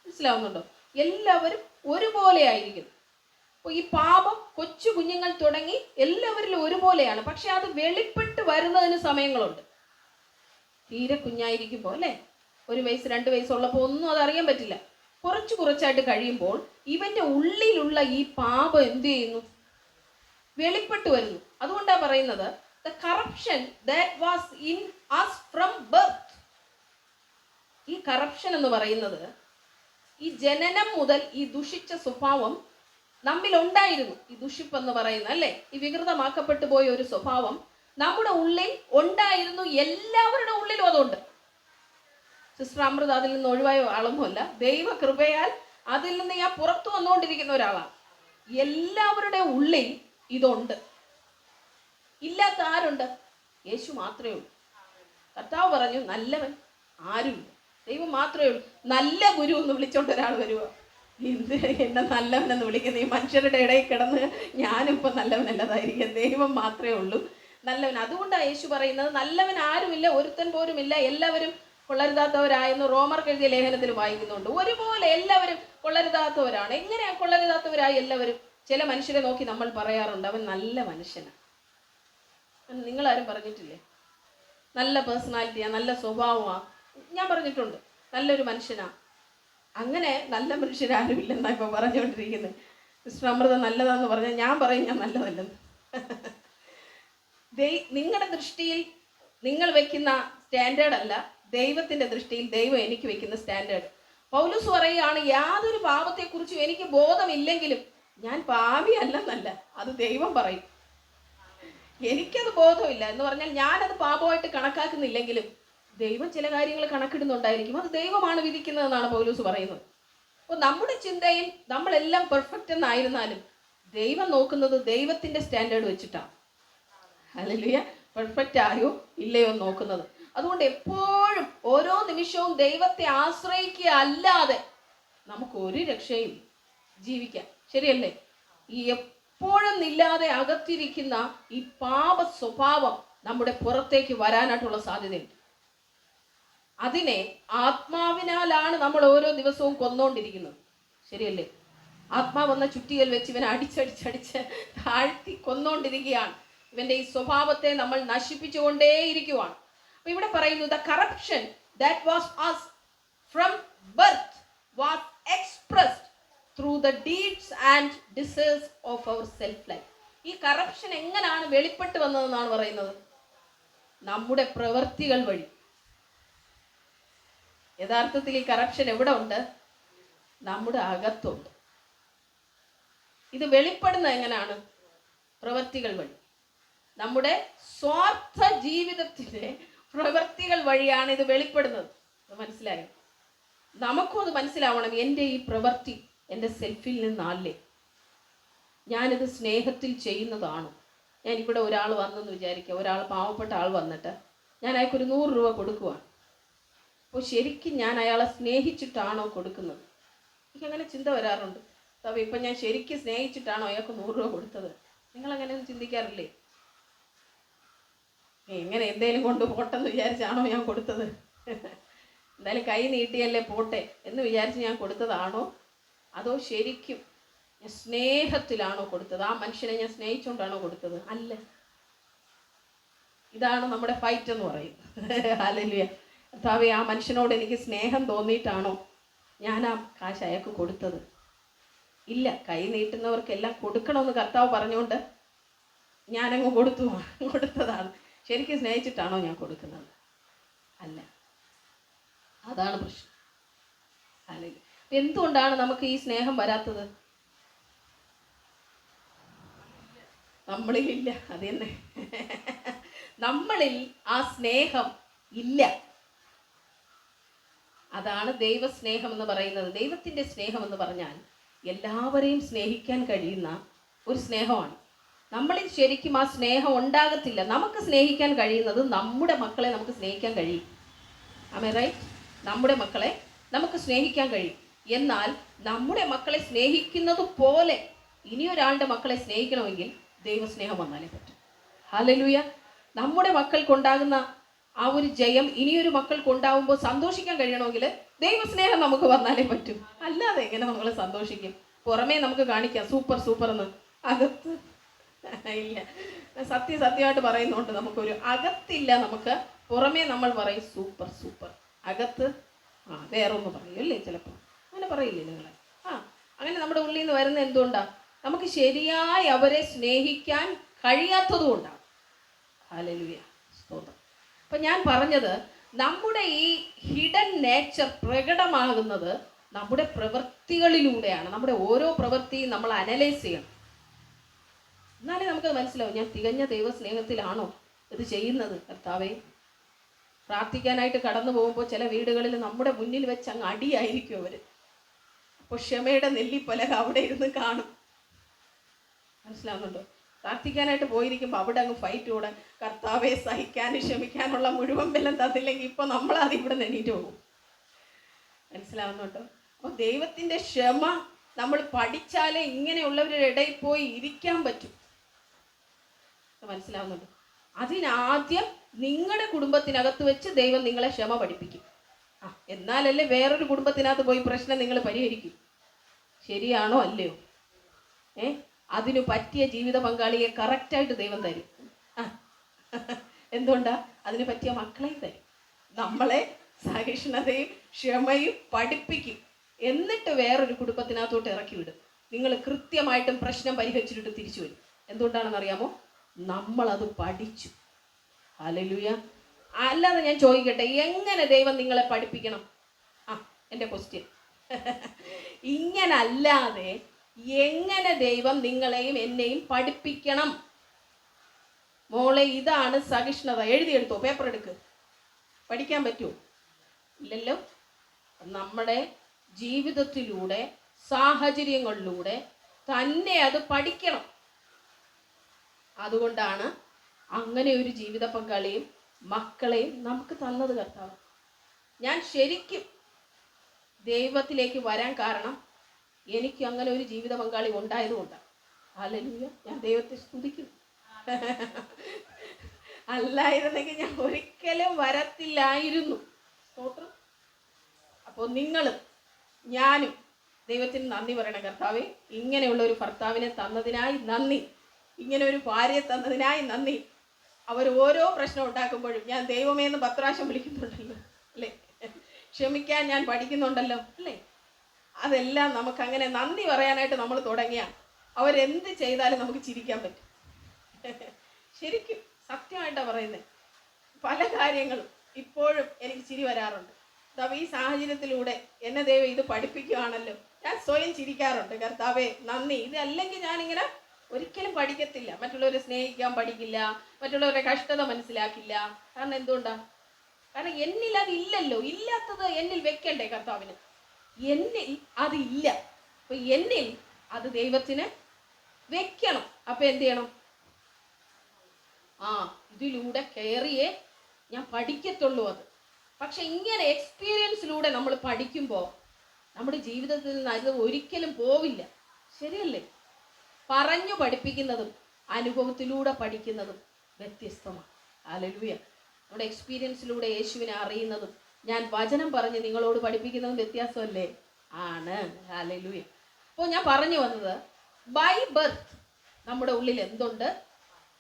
മനസ്സിലാവുന്നുണ്ടോ? എല്ലാവരും ഒരുപോലെ ആയിരിക്കുന്നു. അപ്പോൾ ഈ പാപം കൊച്ചു കുഞ്ഞുങ്ങൾ തുടങ്ങി എല്ലാവരിലും ഒരുപോലെയാണ്. പക്ഷെ അത് വെളിപ്പെട്ട് വരുന്നതിന് സമയങ്ങളുണ്ട്. തീരെ കുഞ്ഞായിരിക്കുമ്പോൾ, അല്ലേ, 1 വയസ്സ് 2 വയസ്സുള്ളപ്പോൾ ഒന്നും അതറിയാൻ പറ്റില്ല. കുറച്ചായിട്ട് കഴിയുമ്പോൾ ഇവൻ്റെ ഉള്ളിലുള്ള ഈ പാപം എന്ത് ചെയ്യുന്നു? വെളിപ്പെട്ട് വരുന്നു. അതുകൊണ്ടാണ് പറയുന്നത് the corruption that was in us from birth. ഈ കറപ്ഷൻ എന്ന് പറയുന്നത് ഈ ജനനം മുതൽ ഈ ദുഷിച്ച സ്വഭാവം നമ്മിൽ ഉണ്ടായിരുന്നു. ഈ ദുഷിപ്പെന്ന് പറയുന്ന, അല്ലേ, ഈ വികൃതമാക്കപ്പെട്ടു പോയ ഒരു സ്വഭാവം നമ്മുടെ ഉള്ളിൽ ഉണ്ടായിരുന്നു. എല്ലാവരുടെ ഉള്ളിലും അതുണ്ട്. സിസ്റ്റർ അമൃത അതിൽ നിന്ന് ഒഴിവായ ആളൊന്നുമല്ല. ദൈവകൃപയാൽ അതിൽ നിന്ന് ഞാൻ പുറത്തു വന്നുകൊണ്ടിരിക്കുന്ന ഒരാളാണ്. എല്ലാവരുടെ ഉള്ളിൽ ഇതുണ്ട്. ഇല്ലാത്ത ആരുണ്ട്? യേശു മാത്രമേ ഉള്ളൂ. കർത്താവ് പറഞ്ഞു നല്ലവൻ ആരുമില്ല, ദൈവം മാത്രമേ ഉള്ളൂ. നല്ല ഗുരു എന്ന് വിളിച്ചോണ്ട് ഒരാൾ വരുമോ? എന്ത് എന്നെ നല്ലവനെന്ന് വിളിക്കുന്നത്? ഈ മനുഷ്യരുടെ ഇടയിൽ കിടന്ന് ഞാനിപ്പോൾ നല്ലവനല്ലതായിരിക്കും. ദൈവം മാത്രമേ ഉള്ളൂ നല്ലവൻ. അതുകൊണ്ടാണ് യേശു പറയുന്നത് നല്ലവൻ ആരുമില്ല, ഒരുത്തൻ പോലുമില്ല, എല്ലാവരും കൊള്ളരുതാത്തവരായെന്ന് റോമർക്ക് എഴുതിയ ലേഖനത്തിൽ വായിക്കുന്നുണ്ട്. ഒരുപോലെ എല്ലാവരും കൊള്ളരുതാത്തവരാണ്. എങ്ങനെയാണ് കൊള്ളരുതാത്തവരായി എല്ലാവരും? ചില മനുഷ്യരെ നോക്കി നമ്മൾ പറയാറുണ്ട് അവൻ നല്ല മനുഷ്യനാണ്. നിങ്ങളാരും പറഞ്ഞിട്ടില്ലേ? നല്ല പേഴ്സണാലിറ്റിയാണ്, നല്ല സ്വഭാവമാണ്. ഞാൻ പറഞ്ഞിട്ടുണ്ട് നല്ലൊരു മനുഷ്യനാ. അങ്ങനെ നല്ല മനുഷ്യരാരുമില്ലെന്നാണ് ഇപ്പോൾ പറഞ്ഞുകൊണ്ടിരിക്കുന്നത്. സിസ്റ്റർ അമൃത നല്ലതാന്ന് പറഞ്ഞാൽ ഞാൻ പറയും ഞാൻ നല്ലതല്ലെന്ന്. നിങ്ങളുടെ ദൃഷ്ടിയിൽ നിങ്ങൾ വെക്കുന്ന സ്റ്റാൻഡേർഡ് അല്ല ദൈവത്തിൻ്റെ ദൃഷ്ടിയിൽ ദൈവം എനിക്ക് വെക്കുന്ന സ്റ്റാൻഡേർഡ്. പൗലോസ് പറയുകയാണ് യാതൊരു പാപത്തെക്കുറിച്ചും എനിക്ക് ബോധമില്ലെങ്കിലും ഞാൻ പാപിയല്ലെന്നല്ല, അത് ദൈവം പറയും. എനിക്കത് ബോധമില്ല എന്ന് പറഞ്ഞാൽ ഞാനത് പാപമായിട്ട് കണക്കാക്കുന്നില്ലെങ്കിലും ദൈവം ചില കാര്യങ്ങൾ കണക്കിടുന്നുണ്ടായിരിക്കും. അത് ദൈവമാണ് വിധിക്കുന്നതെന്നാണ് പൗലോസ് പറയുന്നത്. അപ്പോൾ നമ്മുടെ ചിന്തയിൽ നമ്മളെല്ലാം പെർഫെക്റ്റ് എന്നായിരുന്നാലും ദൈവം നോക്കുന്നത് ദൈവത്തിൻ്റെ സ്റ്റാൻഡേർഡ് വെച്ചിട്ടാണ്. ഹല്ലേലൂയ. പെർഫെക്റ്റ് ആയോ ഇല്ലയോ നോക്കുന്നത്. അതുകൊണ്ട് എപ്പോഴും ഓരോ നിമിഷവും ദൈവത്തെ ആശ്രയിക്കുക അല്ലാതെ നമുക്ക് ഒരു രക്ഷയും ജീവിക്കാം. ശരിയല്ലേ? ഈ എപ്പോഴും ഇല്ലാതെ അകത്തിരിക്കുന്ന ഈ പാപ സ്വഭാവം നമ്മുടെ പുറത്തേക്ക് വരാനായിട്ടുള്ള സാധ്യതയുണ്ട്. അതിനെ ആത്മാവിനാലാണ് നമ്മൾ ഓരോ ദിവസവും കൊന്നുകൊണ്ടിരിക്കുന്നത്. ശരിയല്ലേ? ആത്മാവെന്ന ചുറ്റികൽ വെച്ച് ഇവനെ അടിച്ചടിച്ചടിച്ച് താഴ്ത്തി കൊന്നുകൊണ്ടിരിക്കുകയാണ്. ഇവന്റെ ഈ സ്വഭാവത്തെ നമ്മൾ നശിപ്പിച്ചുകൊണ്ടേയിരിക്കുവാണ്. അപ്പൊ ഇവിടെ പറയുന്നു the corruption that was us from birth was expressed through the deeds and desires of our self life. ഈ കറപ്ഷൻ എങ്ങനെയാണ് വെളിപ്പെട്ട് വന്നതെന്നാണ് പറയുന്നത്? നമ്മുടെ പ്രവൃത്തികൾ വഴി. യഥാർത്ഥത്തിൽ ഈ കറപ്ഷൻ എവിടെ ഉണ്ട്? നമ്മുടെ അകത്തുണ്ട്. ഇത് വെളിപ്പെടുന്നത് എങ്ങനെയാണ്? പ്രവൃത്തികൾ വഴി. നമ്മുടെ സ്വാർത്ഥ ജീവിതത്തിലെ പ്രവൃത്തികൾ വഴിയാണ് ഇത് വെളിപ്പെടുന്നത്. മനസ്സിലായോ? നമുക്കും അത് മനസ്സിലാവണം. എൻ്റെ ഈ പ്രവൃത്തി എൻ്റെ സെൽഫിൽ നിന്നല്ലേ, ഞാനിത് സ്നേഹത്തിൽ ചെയ്യുന്നതാണ്. ഞാനിവിടെ ഒരാൾ വന്നെന്ന് വിചാരിക്കുക, ഒരാൾ പാവപ്പെട്ട ആൾ വന്നിട്ട് ഞാൻ അയാൾക്കൊരു 100 രൂപ കൊടുക്കുവാണ്. അപ്പോൾ ശരിക്കും ഞാൻ അയാളെ സ്നേഹിച്ചിട്ടാണോ കൊടുക്കുന്നത്? എനിക്കങ്ങനെ ചിന്ത വരാറുണ്ട്. ഇപ്പം ഞാൻ ശരിക്കും സ്നേഹിച്ചിട്ടാണോ അയാൾക്ക് 100 രൂപ കൊടുത്തത്? നിങ്ങളങ്ങനെയൊന്നും ചിന്തിക്കാറില്ലേ? എങ്ങനെ എന്തേലും കൊണ്ട് പോട്ടെന്ന് വിചാരിച്ചാണോ ഞാൻ കൊടുത്തത്? എന്തായാലും കൈ നീട്ടിയല്ലേ പോട്ടെ എന്ന് വിചാരിച്ച് ഞാൻ കൊടുത്തതാണോ? അതോ ശരിക്കും ഞാൻ സ്നേഹത്തിലാണോ കൊടുത്തത്? ആ മനുഷ്യനെ ഞാൻ സ്നേഹിച്ചുകൊണ്ടാണോ കൊടുത്തത്? അല്ല. ഇതാണ് നമ്മുടെ ഫൈറ്റ് എന്ന് പറയുന്നത്. ഹല്ലേലൂയ. കർത്താവേ, ആ മനുഷ്യനോട് എനിക്ക് സ്നേഹം തോന്നിയിട്ടാണോ ഞാൻ ആ കാശ് അയാൾക്ക് കൊടുത്തത്? ഇല്ല. കൈ നീട്ടുന്നവർക്കെല്ലാം കൊടുക്കണമെന്ന് കർത്താവ് പറഞ്ഞുകൊണ്ട് ഞാനങ്ങ് കൊടുത്തതാണ്. ശരിക്കും സ്നേഹിച്ചിട്ടാണോ ഞാൻ കൊടുക്കുന്നത്? അല്ല. അതാണ് പ്രശ്നം. ഹല്ലേലൂയ. എന്തുകൊണ്ടാണ് നമുക്ക് ഈ സ്നേഹം വരാത്തത്? നമ്മളിലില്ല. അത് തന്നെ. നമ്മളിൽ ആ സ്നേഹം ഇല്ല. അതാണ് ദൈവസ്നേഹം എന്ന് പറയുന്നത്. ദൈവത്തിൻ്റെ സ്നേഹം എന്ന് പറഞ്ഞാൽ എല്ലാവരെയും സ്നേഹിക്കാൻ കഴിയുന്ന ഒരു സ്നേഹമാണ്. നമ്മളിൽ ശരിക്കും ആ സ്നേഹം ഉണ്ടാകത്തില്ല. നമുക്ക് സ്നേഹിക്കാൻ കഴിയുന്നത് നമ്മുടെ മക്കളെ നമുക്ക് സ്നേഹിക്കാൻ കഴിയും. ആമേ റൈറ്റ്? നമ്മുടെ മക്കളെ നമുക്ക് സ്നേഹിക്കാൻ കഴിയും. എന്നാൽ നമ്മുടെ മക്കളെ സ്നേഹിക്കുന്നത് പോലെ ഇനിയൊരാളുടെ മക്കളെ സ്നേഹിക്കണമെങ്കിൽ ദൈവസ്നേഹം വന്നാലേ പറ്റും. ഹല്ലേലൂയ. നമ്മുടെ മക്കൾക്കുണ്ടാകുന്ന ആ ഒരു ജയം ഇനിയൊരു മക്കൾക്കുണ്ടാവുമ്പോൾ സന്തോഷിക്കാൻ കഴിയണമെങ്കിൽ ദൈവസ്നേഹം നമുക്ക് വന്നാലേ പറ്റും. അല്ലാതെ എങ്ങനെ നമ്മൾ സന്തോഷിക്കും? പുറമേ നമുക്ക് കാണിക്കാം സൂപ്പർ സൂപ്പർ എന്ന്, അകത്ത് ഇല്ല. സത്യമായിട്ട് പറയുന്നുണ്ട്, നമുക്കൊരു അകത്തില്ല. നമുക്ക് പുറമേ നമ്മൾ പറയും സൂപ്പർ സൂപ്പർ, അകത്ത് വേറൊന്ന് പറയും അല്ലേ? ചിലപ്പോൾ അങ്ങനെ പറയില്ലേ നിങ്ങൾ? അങ്ങനെ നമ്മുടെ ഉള്ളിൽ നിന്ന് വരുന്ന എന്തുകൊണ്ടാണ്? നമുക്ക് ശരിയായി അവരെ സ്നേഹിക്കാൻ കഴിയാത്തതും കൊണ്ടാണ്. ഹല്ലേലൂയ, സ്തോത്രം. അപ്പം ഞാൻ പറഞ്ഞത്, നമ്മുടെ ഈ ഹിഡൻ നേച്ചർ പ്രകടമാകുന്നത് നമ്മുടെ പ്രവൃത്തികളിലൂടെയാണ്. നമ്മുടെ ഓരോ പ്രവൃത്തിയും നമ്മൾ അനലൈസ് ചെയ്യണം. എന്നാലേ നമുക്കത് മനസ്സിലാവും, ഞാൻ തികഞ്ഞ ദൈവസ്നേഹത്തിലാണോ ഇത് ചെയ്യുന്നത്? കർത്താവേ, പ്രാർത്ഥിക്കാനായിട്ട് കടന്നു പോകുമ്പോൾ ചില വീടുകളിൽ നമ്മുടെ മുന്നിൽ വെച്ച് അങ്ങ് അടിയായിരിക്കും അവർ. അപ്പോൾ ക്ഷമയുടെ നെല്ലിപ്പലക അവിടെ ഇരുന്ന് കാണും. മനസ്സിലാവുന്നുണ്ടോ? പ്രാർത്ഥിക്കാനായിട്ട് പോയിരിക്കുമ്പോൾ അവിടെ അങ്ങ് ഫൈറ്റ് കൂടെ, കർത്താവെ സഹിക്കാനും ക്ഷമിക്കാനുള്ള മുഴുവൻ ബലം തന്നില്ലെങ്കിൽ ഇപ്പോൾ നമ്മളത് ഇവിടെ നെണീറ്റ് പോകും. മനസ്സിലാവുന്നുണ്ടോ? അപ്പോൾ ദൈവത്തിൻ്റെ ക്ഷമ നമ്മൾ പഠിച്ചാലേ ഇങ്ങനെയുള്ളവരുടെ ഇടയിൽ പോയി ഇരിക്കാൻ പറ്റും. മനസ്സിലാവുന്നുണ്ടോ? അതിനാദ്യം നിങ്ങളുടെ കുടുംബത്തിനകത്ത് വെച്ച് ദൈവം നിങ്ങളെ ക്ഷമ പഠിപ്പിക്കും. എന്നാലല്ലേ വേറൊരു കുടുംബത്തിനകത്ത് പോയി പ്രശ്നം നിങ്ങൾ പരിഹരിക്കും. ശരിയാണോ അല്ലയോ? അതിനു പറ്റിയ ജീവിത പങ്കാളിയെ കറക്റ്റായിട്ട് ദൈവം തരും. എന്തുകൊണ്ടാ? അതിന് പറ്റിയ മക്കളെയും തരും. നമ്മളെ സഹിഷ്ണുതയും ക്ഷമയും പഠിപ്പിക്കും. എന്നിട്ട് വേറൊരു കുടുംബത്തിനകത്തോട്ട് ഇറക്കി വിടും. നിങ്ങൾ കൃത്യമായിട്ടും പ്രശ്നം പരിഹരിച്ചിട്ട് തിരിച്ചു വരും. എന്തുകൊണ്ടാണെന്നറിയാമോ? നമ്മളത് പഠിച്ചു. ഹല്ലേലൂയ. അല്ലാതെ ഞാൻ ചോദിക്കട്ടെ, എങ്ങനെ ദൈവം നിങ്ങളെ പഠിപ്പിക്കണം? എൻ്റെ ക്വസ്റ്റ്യൻ. ഇങ്ങനല്ലാതെ എങ്ങനെ ദൈവം നിങ്ങളെയും എന്നെയും പഠിപ്പിക്കണം? മോളെ, ഇതാണ് സഹിഷ്ണുത. എഴുതിയെടുത്തോ, പേപ്പർ എടുക്ക്. പഠിക്കാൻ പറ്റുമോ? ഇല്ലല്ലോ. നമ്മുടെ ജീവിതത്തിലൂടെ, സാഹചര്യങ്ങളിലൂടെ തന്നെ അത് പഠിക്കണം. അതുകൊണ്ടാണ് അങ്ങനെ ഒരു ജീവിത പങ്കാളിയും മക്കളെയും നമുക്ക് തന്നത് കർത്താവ്. ഞാൻ ശരിക്കും ദൈവത്തിലേക്ക് വരാൻ കാരണം എനിക്ക് അങ്ങനെ ഒരു ജീവിത പങ്കാളി ഉണ്ടായതുകൊണ്ടാണ്. ഹല്ലേലൂയ. ഞാൻ ദൈവത്തെ സ്തുതിക്കുന്നു. അല്ലായിരുന്നെങ്കിൽ ഞാൻ ഒരിക്കലും വരത്തില്ലായിരുന്നു. സ്തോത്രം. അപ്പോൾ നിങ്ങളും ഞാനും ദൈവത്തിന് നന്ദി പറയണം. കർത്താവേ, ഇങ്ങനെയുള്ള ഒരു ഭർത്താവിനെ തന്നതിനായി നന്ദി, ഇങ്ങനെ ഒരു ഭാര്യയെ തന്നതിനായി നന്ദി. അവർ ഓരോ പ്രശ്നം ഉണ്ടാക്കുമ്പോഴും ഞാൻ ദൈവമേ എന്ന് 10 പ്രാവശ്യം വിളിക്കുന്നുണ്ടല്ലോ അല്ലേ? ക്ഷമിക്കാൻ ഞാൻ പഠിക്കുന്നുണ്ടല്ലോ അല്ലേ? അതെല്ലാം നമുക്കങ്ങനെ നന്ദി പറയാനായിട്ട് നമ്മൾ തുടങ്ങിയാൽ അവരെന്ത് ചെയ്താലും നമുക്ക് ചിരിക്കാൻ പറ്റും. ശരിക്കും സത്യമായിട്ടാണ് പറയുന്നത്. പല കാര്യങ്ങളും ഇപ്പോഴും എനിക്ക് ചിരി വരാറുണ്ട്. ഈ സാഹചര്യത്തിലൂടെ എന്നെ ദൈവം ഇത് പഠിപ്പിക്കുകയാണല്ലോ, ഞാൻ സ്വയം ചിരിക്കാറുണ്ട്. കർത്താവേ നന്ദി. ഇതല്ലെങ്കിൽ ഞാനിങ്ങനെ ഒരിക്കലും പഠിക്കത്തില്ല. മറ്റുള്ളവരെ സ്നേഹിക്കാൻ പഠിക്കില്ല, മറ്റുള്ളവരുടെ കഷ്ടത മനസ്സിലാക്കില്ല. കാരണം എന്തുകൊണ്ടാണ്? കാരണം എന്നിൽ അതില്ലല്ലോ. ഇല്ലാത്തത് എന്നിൽ വെക്കണ്ടേ കർത്താവിന്? എന്നിൽ അതില്ല. അപ്പൊ എന്നിൽ അത് ദൈവത്തിന് വെക്കണം. അപ്പൊ എന്ത് ചെയ്യണം? ഇതിലൂടെ കയറിയേ ഞാൻ പഠിക്കത്തുള്ളൂ അത്. പക്ഷെ ഇങ്ങനെ എക്സ്പീരിയൻസിലൂടെ നമ്മൾ പഠിക്കുമ്പോൾ നമ്മുടെ ജീവിതത്തിൽ നിന്ന് അത് ഒരിക്കലും പോവില്ല. ശരിയല്ലേ? പറഞ്ഞു പഠിപ്പിക്കുന്നതും അനുഭവത്തിലൂടെ പഠിക്കുന്നതും വ്യത്യസ്തമാണ്. ഹല്ലേലൂയ. നമ്മുടെ എക്സ്പീരിയൻസിലൂടെ യേശുവിനെ അറിയുന്നതും ഞാൻ വചനം പറഞ്ഞ് നിങ്ങളോട് പഠിപ്പിക്കുന്നതും വ്യത്യാസമല്ലേ? ആണ്. ഹല്ലേലൂയ. അപ്പോൾ ഞാൻ പറഞ്ഞു വന്നത്, ബൈ ബർത്ത് നമ്മുടെ ഉള്ളിൽ എന്തുണ്ട്?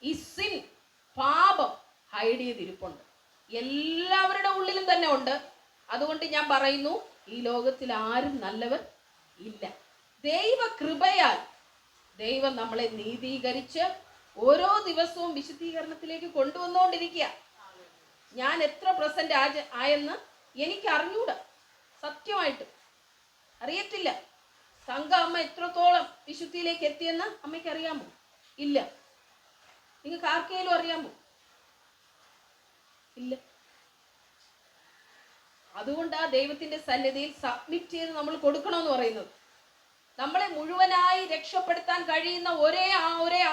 ഈ സിൻ, പാപം ഹൈഡ് ചെയ്തിരിപ്പുണ്ട്. എല്ലാവരുടെ ഉള്ളിലും തന്നെ ഉണ്ട്. അതുകൊണ്ട് ഞാൻ പറയുന്നു, ഈ ലോകത്തിൽ ആരും നല്ലവർ ഇല്ല. ദൈവ കൃപയാൽ ദൈവം നമ്മളെ നീതീകരിച്ച് ഓരോ ദിവസവും വിശുദ്ധീകരണത്തിലേക്ക് കൊണ്ടുവന്നുകൊണ്ടിരിക്കുക. ഞാൻ എത്ര % ആയെന്ന് എനിക്ക് അറിഞ്ഞൂടാ, സത്യമായിട്ട് അറിയത്തില്ല. അമ്മ എത്രത്തോളം വിശുദ്ധിയിലേക്ക് എത്തിയെന്ന് അമ്മയ്ക്ക് അറിയാമോ? ഇല്ല. നിങ്ങൾക്ക് ആർക്കെങ്കിലും അറിയാമോ? ഇല്ല. അതുകൊണ്ടാണ് ദൈവത്തിന്റെ സന്നിധിയിൽ സബ്മിറ്റ് ചെയ്ത് നമ്മൾ കൊടുക്കണമെന്ന് പറയുന്നത്. നമ്മളെ മുഴുവനായി രക്ഷപ്പെടുത്താൻ കഴിയുന്ന ഒരേ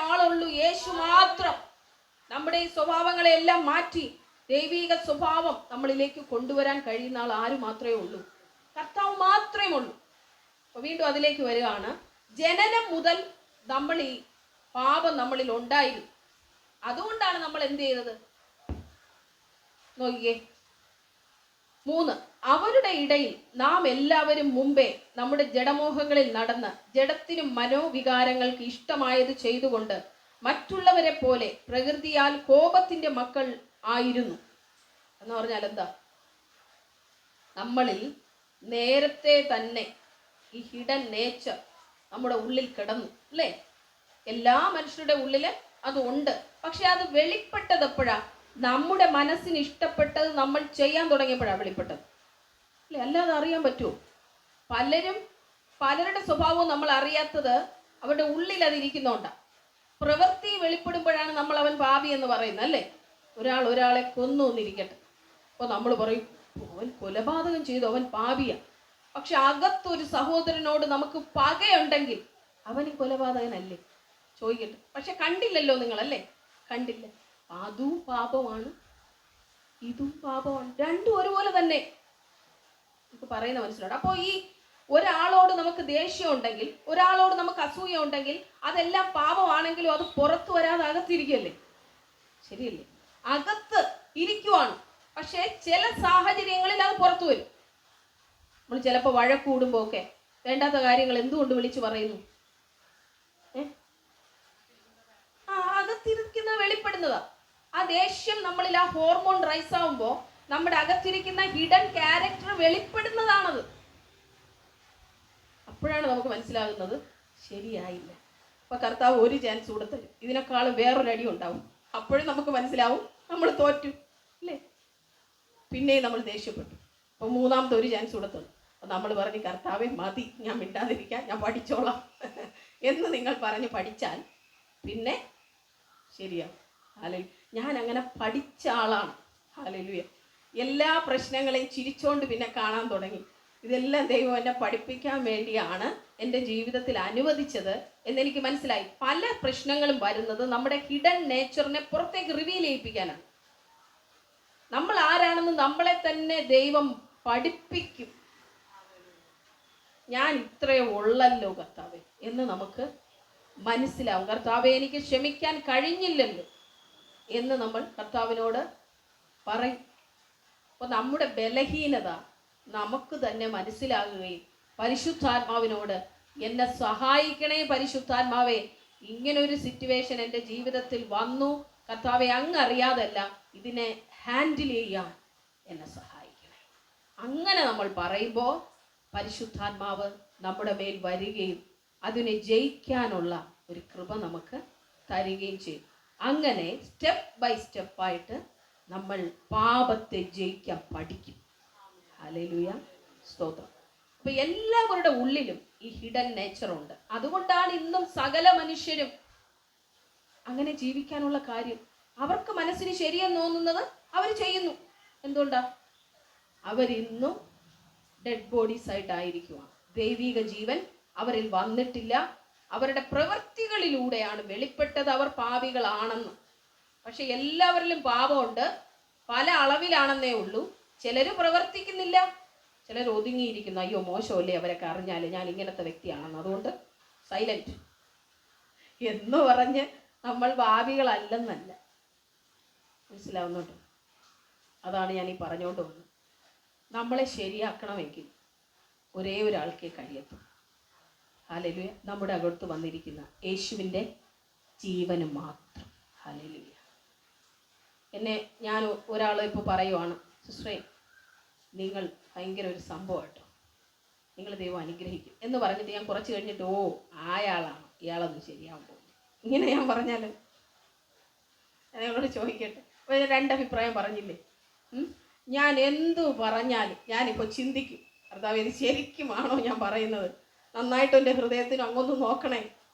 ആളുള്ളൂ, യേശു മാത്രം. നമ്മുടെ ഈ സ്വഭാവങ്ങളെ എല്ലാം മാറ്റി ദൈവിക സ്വഭാവം നമ്മളിലേക്ക് കൊണ്ടുവരാൻ കഴിയുന്ന ആൾ ആര് മാത്രമേ ഉള്ളൂ? കർത്താവ് മാത്രമേ ഉള്ളൂ. അപ്പോൾ വീണ്ടും അതിലേക്ക് വരികയാണ്. ജനനം മുതൽ നമ്മൾ ഈ പാപം നമ്മളിൽ ഉണ്ടായിരുന്നു. അതുകൊണ്ടാണ് നമ്മൾ എന്ത് ചെയ്തത്? നോക്കിയേ. 3, അവരുടെ ഇടയിൽ നാം എല്ലാവരും മുമ്പേ നമ്മുടെ ജഡമോഹങ്ങളിൽ നടന്ന് ജഡത്തിനും മനോവികാരങ്ങൾക്ക് ഇഷ്ടമായത് ചെയ്തുകൊണ്ട് മറ്റുള്ളവരെ പോലെ പ്രകൃതിയാൽ കോപത്തിന്റെ മക്കൾ ആയിരുന്നു. എന്ന് പറഞ്ഞാൽ എന്താ? നമ്മളിൽ നേരത്തെ തന്നെ ഈ ഹിഡൻ നേച്ചർ നമ്മുടെ ഉള്ളിൽ കിടന്നു, അല്ലേ? എല്ലാ മനുഷ്യരുടെ ഉള്ളിൽ അത് ഉണ്ട്. പക്ഷെ അത് വെളിപ്പെട്ടത് എപ്പോഴാ? നമ്മുടെ മനസ്സിന് ഇഷ്ടപ്പെട്ടത് നമ്മൾ ചെയ്യാൻ തുടങ്ങിയപ്പോഴാണ് വെളിപ്പെട്ടത്, അല്ലേ? അല്ലാതെ അറിയാൻ പറ്റുമോ? പലരുടെ സ്വഭാവവും നമ്മൾ അറിയാത്തത് അവരുടെ ഉള്ളിൽ അതിരിക്കുന്നോണ്ടാണ്. പ്രവൃത്തി വെളിപ്പെടുമ്പോഴാണ് നമ്മൾ അവൻ പാപി എന്ന് പറയുന്നത്, അല്ലേ? ഒരാളെ കൊന്നു എന്നിരിക്കട്ടെ, അപ്പോൾ നമ്മൾ പറയും അവൻ കൊലപാതകം ചെയ്തു, അവൻ പാപിയാ. പക്ഷെ അകത്തൊരു സഹോദരനോട് നമുക്ക് പകയുണ്ടെങ്കിൽ അവന് കൊലപാതകനല്ലേ? ചോദിക്കട്ടെ. പക്ഷെ കണ്ടില്ലല്ലോ നിങ്ങളല്ലേ? കണ്ടില്ല. അതും പാപമാണ്, ഇതും പാപമാണ്. രണ്ടും ഒരുപോലെ തന്നെ നമുക്ക് പറയുന്ന മനസ്സിലുണ്ട്. അപ്പോൾ ഈ ഒരാളോട് നമുക്ക് ദേഷ്യം ഉണ്ടെങ്കിൽ, ഒരാളോട് നമുക്ക് അസൂയ ഉണ്ടെങ്കിൽ, അതെല്ലാം പാപമാണെങ്കിലും അത് പുറത്തു വരാതെ അകത്തിരിക്കല്ലേ? ശരിയല്ലേ? അകത്ത് ഇരിക്കുവാണ്. പക്ഷെ ചില സാഹചര്യങ്ങളിൽ അത് പുറത്തു വരും. നമ്മൾ ചിലപ്പോൾ വഴക്കൂടുമ്പോൾ ഒക്കെ വേണ്ടാത്ത കാര്യങ്ങൾ എന്തുകൊണ്ട് വിളിച്ചു പറയുന്നു? അകത്തിരിക്കുന്ന വെളിപ്പെടുന്നതാ. ആ ദേഷ്യം നമ്മളിൽ ആ ഹോർമോൺ റൈസ് ആവുമ്പോൾ നമ്മുടെ അകത്തിരിക്കുന്ന ഹിഡൻ ക്യാരക്ടർ വെളിപ്പെടുന്നതാണത്. അപ്പോഴാണ് നമുക്ക് മനസ്സിലാകുന്നത് ശരിയായില്ല. അപ്പൊ കർത്താവ് ഒരു ചാൻസ് കൂടെ തരും, ഇതിനേക്കാളും വേറൊരടി ഉണ്ടാവും. അപ്പോഴും നമുക്ക് മനസ്സിലാവും നമ്മൾ തോറ്റു, അല്ലേ? പിന്നെയും നമ്മൾ ദേഷ്യപ്പെട്ടു. അപ്പോൾ മൂന്നാമത്തെ ഒരു ചാൻസ് കൂടെ തന്നു. അപ്പം നമ്മൾ പറഞ്ഞ് കർത്താവേ മതി, ഞാൻ മിണ്ടാതിരിക്കാൻ, ഞാൻ പഠിച്ചോളാം എന്ന് നിങ്ങൾ പറഞ്ഞ് പഠിച്ചാൽ പിന്നെ ശരിയാവും. ഹല്ലേലൂയ. ഞാൻ അങ്ങനെ പഠിച്ച ആളാണ്. ഹല്ലേലൂയ. എല്ലാ പ്രശ്നങ്ങളെയും ചിരിച്ചോണ്ട് പിന്നെ കാണാൻ തുടങ്ങി. ഇതെല്ലാം ദൈവം എന്നെ പഠിപ്പിക്കാൻ വേണ്ടിയാണ് എൻ്റെ ജീവിതത്തിൽ അനുവദിച്ചത് എന്നെനിക്ക് മനസ്സിലായി. പല പ്രശ്നങ്ങളും വരുന്നത് നമ്മുടെ ഹിഡൻ നേച്ചറിനെ പുറത്തേക്ക് റിവീൽ ചെയ്യിപ്പിക്കാനാണ്. നമ്മൾ ആരാണെന്ന് നമ്മളെ തന്നെ ദൈവം പഠിപ്പിക്കും. ഞാൻ ഇത്രയേ ഉള്ളല്ലോ കർത്താവേ എന്ന് നമുക്ക് മനസ്സിലാവും. കർത്താവെ എനിക്ക് ക്ഷമിക്കാൻ കഴിഞ്ഞില്ലല്ലോ എന്ന് നമ്മൾ കർത്താവിനോട് പറയും. അപ്പോൾ നമ്മുടെ ബലഹീനത നമുക്ക് തന്നെ മനസ്സിലാകുകയും പരിശുദ്ധാത്മാവിനോട് എന്നെ സഹായിക്കണേ പരിശുദ്ധാത്മാവേ, ഇങ്ങനൊരു സിറ്റുവേഷൻ എൻ്റെ ജീവിതത്തിൽ വന്നു കർത്താവെ, അങ്ങ് അറിയാതല്ല, ഇതിനെ ഹാൻഡിൽ ചെയ്യാൻ എന്നെ സഹായിക്കണേ. അങ്ങനെ നമ്മൾ പറയുമ്പോൾ പരിശുദ്ധാത്മാവ് നമ്മുടെ മേൽ വരികയും അതിനെ ജയിക്കാനുള്ള ഒരു കൃപ നമുക്ക് തരികയും ചെയ്യും. അങ്ങനെ സ്റ്റെപ്പ് ബൈ സ്റ്റെപ്പായിട്ട് നമ്മൾ പാപത്തെ ജയിക്കാൻ പഠിക്കും. ഹല്ലേലൂയ, സ്തോത്രം. അപ്പോൾ എല്ലാവരുടെ ഉള്ളിലും ഈ ഹിഡൻ നേച്ചറുണ്ട്. അതുകൊണ്ടാണ് ഇന്നും സകല മനുഷ്യരും അങ്ങനെ ജീവിക്കാനുള്ള കാര്യം. അവർക്ക് മനസ്സിന് ശരിയെന്ന് തോന്നുന്നത് അവർ ചെയ്യുന്നു. എന്തുകൊണ്ടാ? അവരിന്നും ഡെഡ് ബോഡീസ് ആയിട്ടായിരിക്കുവാണ്. ദൈവിക ജീവൻ അവരിൽ വന്നിട്ടില്ല. അവരുടെ പ്രവൃത്തികളിലൂടെയാണ് വെളിപ്പെട്ടത് അവർ പാപികളാണെന്ന്. പക്ഷെ എല്ലാവരിലും പാപമുണ്ട്, പല അളവിലാണെന്നേ ഉള്ളൂ. ചിലർ പ്രവർത്തിക്കുന്നില്ല, ചിലർ ഒതുങ്ങിയിരിക്കുന്നു. അയ്യോ മോശമല്ലേ അവരൊക്കെ അറിഞ്ഞാൽ ഞാൻ ഇങ്ങനത്തെ വ്യക്തിയാണെന്ന്, അതുകൊണ്ട് സൈലന്റ് എന്ന് പറഞ്ഞ് നമ്മൾ പാപികളല്ലെന്നല്ല. മനസ്സിലാവുന്നുണ്ടോ? അതാണ് ഞാൻ ഈ പറഞ്ഞുകൊണ്ട് വന്നത്. നമ്മളെ ശരിയാക്കണമെങ്കിൽ ഒരേ ഒരാൾക്കേ കഴിയത്തു. ഹല്ലേലൂയ. നമ്മുടെ അകത്ത് വന്നിരിക്കുന്ന യേശുവിൻ്റെ ജീവന് മാത്രം. ഹല്ലേലൂയ. ഞാൻ ഒരാൾ ഇപ്പോൾ പറയുവാണ്, സിസ്റ്ററേ നിങ്ങൾ ഭയങ്കര ഒരു സംഭവം കേട്ടോ, നിങ്ങൾ ദൈവം അനുഗ്രഹിക്കും എന്ന് പറഞ്ഞിട്ട് ഞാൻ കുറച്ച് കഴിഞ്ഞിട്ട് അയാളാണ്, ഇയാളൊന്നും ശരിയാവാൻ പോകും, ഇങ്ങനെ ഞാൻ പറഞ്ഞാൽ നിങ്ങളോട് ചോദിക്കട്ടെ, രണ്ടഭിപ്രായം പറഞ്ഞില്ലേ? ഞാൻ എന്തു പറഞ്ഞാലും ഞാനിപ്പോൾ ചിന്തിക്കും, കർത്താവ് ഇത് ശരിക്കുമാണോ ഞാൻ പറയുന്നത്? നന്നായിട്ട് എൻ്റെ ഹൃദയത്തിന് അങ്ങൊന്ന് നോക്കണേ.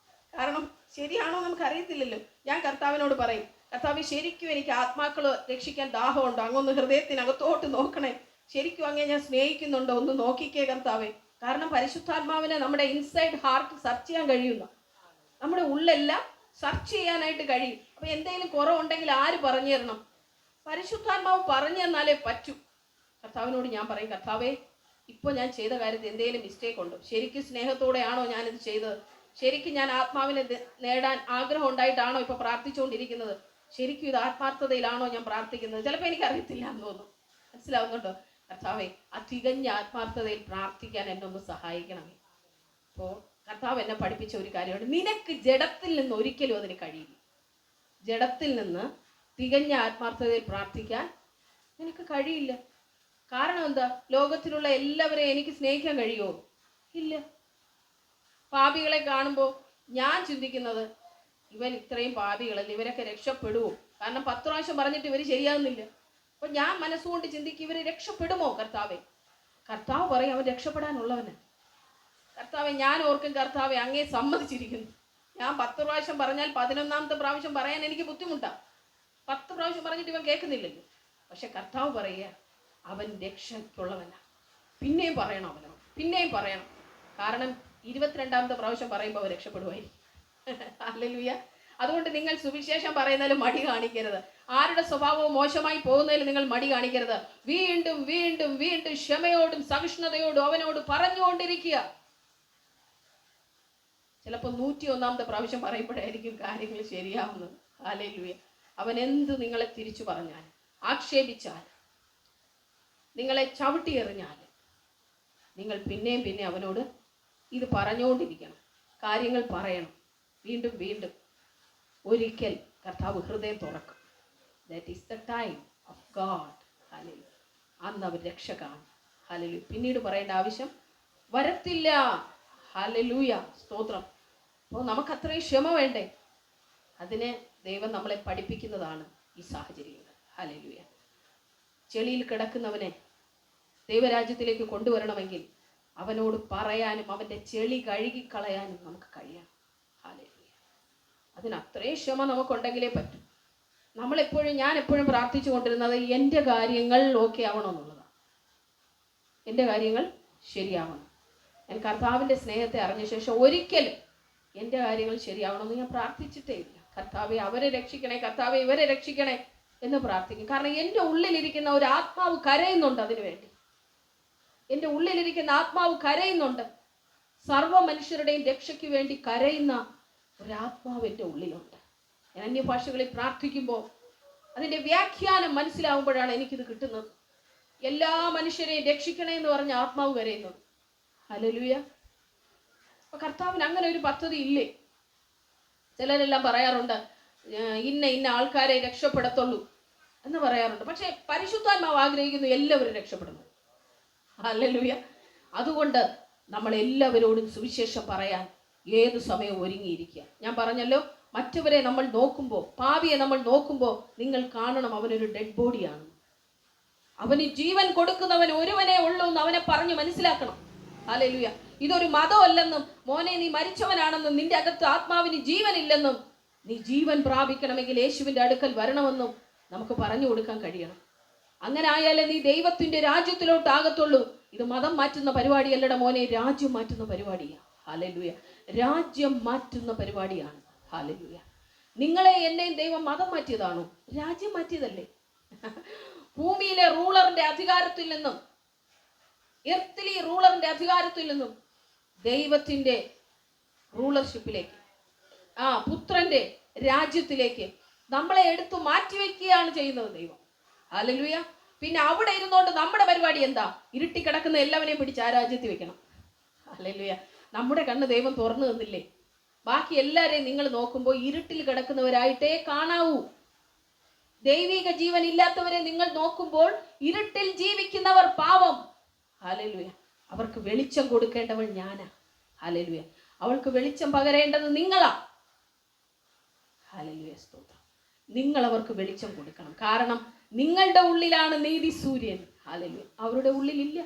കാരണം ശരിയാണോ നമുക്കറിയത്തില്ലല്ലോ. ഞാൻ കർത്താവിനോട് പറയും, കർത്താവ് ശരിക്കും എനിക്ക് ആത്മാക്കൾ രക്ഷിക്കാൻ ദാഹമുണ്ടോ, അങ്ങൊന്ന് ഹൃദയത്തിനകത്തോട്ട് നോക്കണേ. ശരിക്കും അങ്ങേ ഞാൻ സ്നേഹിക്കുന്നുണ്ടോ, ഒന്ന് നോക്കിക്കേ കർത്താവേ. കാരണം പരിശുദ്ധാത്മാവിനെ നമ്മുടെ ഇൻസൈഡ് ഹാർട്ട് സെർച്ച് ചെയ്യാൻ കഴിയുന്നു. നമ്മുടെ ഉള്ളെല്ലാം സെർച്ച് ചെയ്യാനായിട്ട് കഴിയും. അപ്പോൾ എന്തെങ്കിലും കുറവുണ്ടെങ്കിൽ ആര് പറഞ്ഞു തരണം? പരിശുദ്ധാത്മാവ് പറഞ്ഞു തന്നാലേ പറ്റൂ. കർത്താവിനോട് ഞാൻ പറയും, കർത്താവേ ഇപ്പോൾ ഞാൻ ചെയ്ത കാര്യത്തിൽ എന്തെങ്കിലും മിസ്റ്റേക്ക് ഉണ്ടോ? ശരിക്കും സ്നേഹത്തോടെയാണോ ഞാനിത് ചെയ്തത്? ശരിക്കും ഞാൻ ആത്മാവിനെ നേടാൻ ആഗ്രഹം ഉണ്ടായിട്ടാണോ ഇപ്പോൾ പ്രാർത്ഥിച്ചുകൊണ്ടിരിക്കുന്നത്? ശരിക്കും ഇത് ആത്മാർത്ഥതയിലാണോ ഞാൻ പ്രാർത്ഥിക്കുന്നത്? ചിലപ്പോൾ എനിക്കറിയത്തില്ല എന്ന് തോന്നുന്നു. മനസ്സിലാവുന്നുണ്ടോ? കർത്താവേ ആ തികഞ്ഞ ആത്മാർത്ഥതയിൽ പ്രാർത്ഥിക്കാൻ എന്നെ ഒന്ന് സഹായിക്കണമേ. അപ്പോൾ കർത്താവ് എന്നെ പഠിപ്പിച്ച ഒരു കാര്യമുണ്ട്, നിനക്ക് ജഡത്തിൽ നിന്ന് ഒരിക്കലും അതിന് കഴിയില്ല. ജഡത്തിൽ നിന്ന് തികഞ്ഞ ആത്മാർത്ഥതയിൽ പ്രാർത്ഥിക്കാൻ നിനക്ക് കഴിയില്ല. കാരണം എന്താ? ലോകത്തിലുള്ള എല്ലാവരെയും എനിക്ക് സ്നേഹിക്കാൻ കഴിയുമോ? ഇല്ല. പാപികളെ കാണുമ്പോൾ ഞാൻ ചിന്തിക്കുന്നത്, ഇവൻ ഇത്രയും പാപികളല്ലേ, ഇവരൊക്കെ രക്ഷപ്പെടുമോ? കാരണം 10 പ്രാവശ്യം പറഞ്ഞിട്ട് ഇവർ ശരിയാകുന്നില്ല. അപ്പോൾ ഞാൻ മനസ്സുകൊണ്ട് ചിന്തിക്കും, ഇവർ രക്ഷപ്പെടുമോ കർത്താവെ? കർത്താവ് പറയും അവൻ രക്ഷപ്പെടാനുള്ളവന്. കർത്താവെ ഞാൻ ഓർക്കും, കർത്താവെ അങ്ങേ സമ്മതിച്ചിരിക്കുന്നു. ഞാൻ 10 പ്രാവശ്യം പറഞ്ഞാൽ 11ാമത്തെ പ്രാവശ്യം പറയാൻ എനിക്ക് ബുദ്ധിമുട്ടാണ്. 10 പ്രാവശ്യം പറഞ്ഞിട്ട് ഇവൻ കേൾക്കുന്നില്ലല്ലോ. പക്ഷെ കർത്താവ് പറയുക അവൻ രക്ഷയ്ക്കുള്ളവനാണ്. പിന്നെയും പറയണം അവനോട്, പിന്നെയും പറയണം. കാരണം 22ാമത്തെ പ്രാവശ്യം പറയുമ്പോൾ അവൻ രക്ഷപ്പെടുമായിരിക്കും. ഹല്ലേലൂയ. അതുകൊണ്ട് നിങ്ങൾ സുവിശേഷം പറയുന്നതിൽ മടി കാണിക്കരുത്. ആരുടെ സ്വഭാവവും മോശമായി പോകുന്നതിൽ നിങ്ങൾ മടി കാണിക്കരുത്. വീണ്ടും വീണ്ടും വീണ്ടും ക്ഷമയോടും സഹിഷ്ണുതയോടും അവനോട് പറഞ്ഞുകൊണ്ടിരിക്കുക. ചിലപ്പോൾ 101ാമത്തെ പ്രാവശ്യം പറയുമ്പോഴായിരിക്കും കാര്യങ്ങൾ ശരിയാവുന്നത്. ഹല്ലേലൂയ. അവൻ എന്ത് നിങ്ങളെ തിരിച്ചു പറഞ്ഞാൽ, ആക്ഷേപിച്ചാൽ, നിങ്ങളെ ചവിട്ടിയെറിഞ്ഞാൽ, നിങ്ങൾ പിന്നെയും പിന്നെ അവനോട് ഇത് പറഞ്ഞുകൊണ്ടിരിക്കണം. കാര്യങ്ങൾ പറയണം വീണ്ടും വീണ്ടും. ഒരിക്കൽ കർത്താവ് ഹൃദയം തുറക്കും. That is the time of God. Hallelujah. അന്ന് അവർ രക്ഷ കാണും. ഹല്ലേലൂയ. പിന്നീട് പറയേണ്ട ആവശ്യം വരത്തില്ല. ഹല്ലേലൂയ. സ്തോത്രം. അപ്പോൾ നമുക്ക് അത്രയും ക്ഷമ വേണ്ടേ? അതിനെ ദൈവം നമ്മളെ പഠിപ്പിക്കുന്നതാണ് ഈ സാഹചര്യങ്ങൾ. ഹല്ലേലൂയ. ചെളിയിൽ കിടക്കുന്നവനെ ദൈവരാജ്യത്തിലേക്ക് കൊണ്ടുവരണമെങ്കിൽ അവനോട് പറയാനും അവൻ്റെ ചെളി കഴുകിക്കളയാനും നമുക്ക് കഴിയണം. ഹല്ലേലൂയ. അതിന് അത്രയും ക്ഷമ നമുക്കുണ്ടെങ്കിലേ പറ്റും. ഞാൻ എപ്പോഴും പ്രാർത്ഥിച്ചു കൊണ്ടിരുന്നത് എൻ്റെ കാര്യങ്ങൾ ഓക്കെ ആവണമെന്നുള്ളതാണ്. എൻ്റെ കാര്യങ്ങൾ ശരിയാവണം. ഞാൻ കർത്താവിൻ്റെ സ്നേഹത്തെ അറിഞ്ഞ ശേഷം ഒരിക്കലും എൻ്റെ കാര്യങ്ങൾ ശരിയാവണമെന്ന് ഞാൻ പ്രാർത്ഥിച്ചിട്ടേ ഇല്ല. കർത്താവെ അവരെ രക്ഷിക്കണേ, കർത്താവെ ഇവരെ രക്ഷിക്കണേ എന്ന് പ്രാർത്ഥിക്കും. കാരണം എൻ്റെ ഉള്ളിലിരിക്കുന്ന ഒരു ആത്മാവ് കരയുന്നുണ്ട് അതിനു വേണ്ടി. എൻ്റെ ഉള്ളിലിരിക്കുന്ന ആത്മാവ് കരയുന്നുണ്ട്. സർവ്വ മനുഷ്യരുടെയും രക്ഷയ്ക്ക് വേണ്ടി കരയുന്ന ഒരാത്മാവ് എൻ്റെ ഉള്ളിലുണ്ട്. ഞാൻ അന്യഭാഷകളിൽ പ്രാർത്ഥിക്കുമ്പോൾ അതിൻ്റെ വ്യാഖ്യാനം മനസ്സിലാവുമ്പോഴാണ് എനിക്കിത് കിട്ടുന്നത്. എല്ലാ മനുഷ്യരെയും രക്ഷിക്കണേ എന്ന് പറഞ്ഞ ആത്മാവ് കരയുന്നത്. ഹല്ലേലൂയ. അപ്പോൾ കർത്താവിന് അങ്ങനെ ഒരു പദ്ധതി ഇല്ലേ? ചിലരെല്ലാം പറയാറുണ്ട് ഇന്ന ആൾക്കാരെ രക്ഷപ്പെടത്തുള്ളൂ എന്ന് പറയാറുണ്ട്. പക്ഷേ പരിശുദ്ധാത്മാവ് ആഗ്രഹിക്കുന്നു എല്ലാവരും രക്ഷപ്പെടുന്നു. ഹല്ലേലൂയ. അതുകൊണ്ട് നമ്മൾ എല്ലാവരോടും സുവിശേഷം പറയാൻ ഏത് സമയവും ഒരുങ്ങിയിരിക്കുക. ഞാൻ പറഞ്ഞല്ലോ, മറ്റവരെ നമ്മൾ നോക്കുമ്പോൾ, പാപിയെ നമ്മൾ നോക്കുമ്പോൾ നിങ്ങൾ കാണണം അവനൊരു ഡെഡ് ബോഡിയാണ്. അവന് ജീവൻ കൊടുക്കുന്നവൻ ഒരുവനേ ഉള്ളൂ എന്ന് അവനെ പറഞ്ഞ് മനസ്സിലാക്കണം. ഹല്ലേലൂയ. ഇതൊരു മതമല്ലെന്നും മോനെ നീ മരിച്ചവനാണെന്നും നിന്റെ അകത്ത് ആത്മാവിന് ജീവനില്ലെന്നും നീ ജീവൻ പ്രാപിക്കണമെങ്കിൽ യേശുവിൻ്റെ അടുക്കൽ വരണമെന്നും നമുക്ക് പറഞ്ഞു കൊടുക്കാൻ കഴിയണം. അങ്ങനെ ആയാലേ നീ ദൈവത്തിൻ്റെ രാജ്യത്തിലോട്ടാകത്തുള്ളൂ. ഇത് മതം മാറ്റുന്ന പരിപാടിയല്ലട മോനെ, രാജ്യം മാറ്റുന്ന പരിപാടിയാണ്. ഹല്ലേലൂയ. രാജ്യം മാറ്റുന്ന പരിപാടിയാണ്. ഹല്ലേലൂയ. നിങ്ങളെ എന്നെയും ദൈവം മതം മാറ്റിയതാണോ? രാജ്യം മാറ്റിയതല്ലേ. ഭൂമിയിലെ റൂളറിന്റെ അധികാരത്തിൽ നിന്നും, എർത്തിലി റൂളറിന്റെ അധികാരത്തിൽ നിന്നും ദൈവത്തിൻ്റെ റൂളർഷിപ്പിലേക്ക്, പുത്രന്റെ രാജ്യത്തിലേക്ക് നമ്മളെ എടുത്തു മാറ്റിവെക്കുകയാണ് ചെയ്യുന്നത് ദൈവം. ഹല്ലേലൂയ. പിന്നെ അവിടെ ഇരുന്നുകൊണ്ട് നമ്മുടെ പരിപാടി എന്താ? ഇരുട്ടി കിടക്കുന്ന എല്ലാവരെയും പിടിച്ച് ആ രാജ്യത്തിൽ വെക്കണം. ഹല്ലേലൂയ. നമ്മുടെ കണ്ണ് ദൈവം തുറന്നു തന്നില്ലേ? ബാക്കി എല്ലാവരെയും നിങ്ങൾ നോക്കുമ്പോൾ ഇരുട്ടിൽ കിടക്കുന്നവരായിട്ടേ കാണാവൂ. ദൈവിക ജീവൻ ഇല്ലാത്തവരെ നിങ്ങൾ നോക്കുമ്പോൾ ഇരുട്ടിൽ ജീവിക്കുന്നവർ പാവം. ഹല്ലേലൂയ. അവർക്ക് വെളിച്ചം കൊടുക്കേണ്ടവൾ ഞാനാ. ഹല്ലേലൂയ. അവൾക്ക് വെളിച്ചം പകരേണ്ടത് നിങ്ങളാ. ഹല്ലേലൂയ. സ്തോത്രം. നിങ്ങൾ അവർക്ക് വെളിച്ചം കൊടുക്കണം. കാരണം നിങ്ങളുടെ ഉള്ളിലാണ് നീതി സൂര്യൻ. ഹല്ലേലൂയ. അവരുടെ ഉള്ളിലില്ല.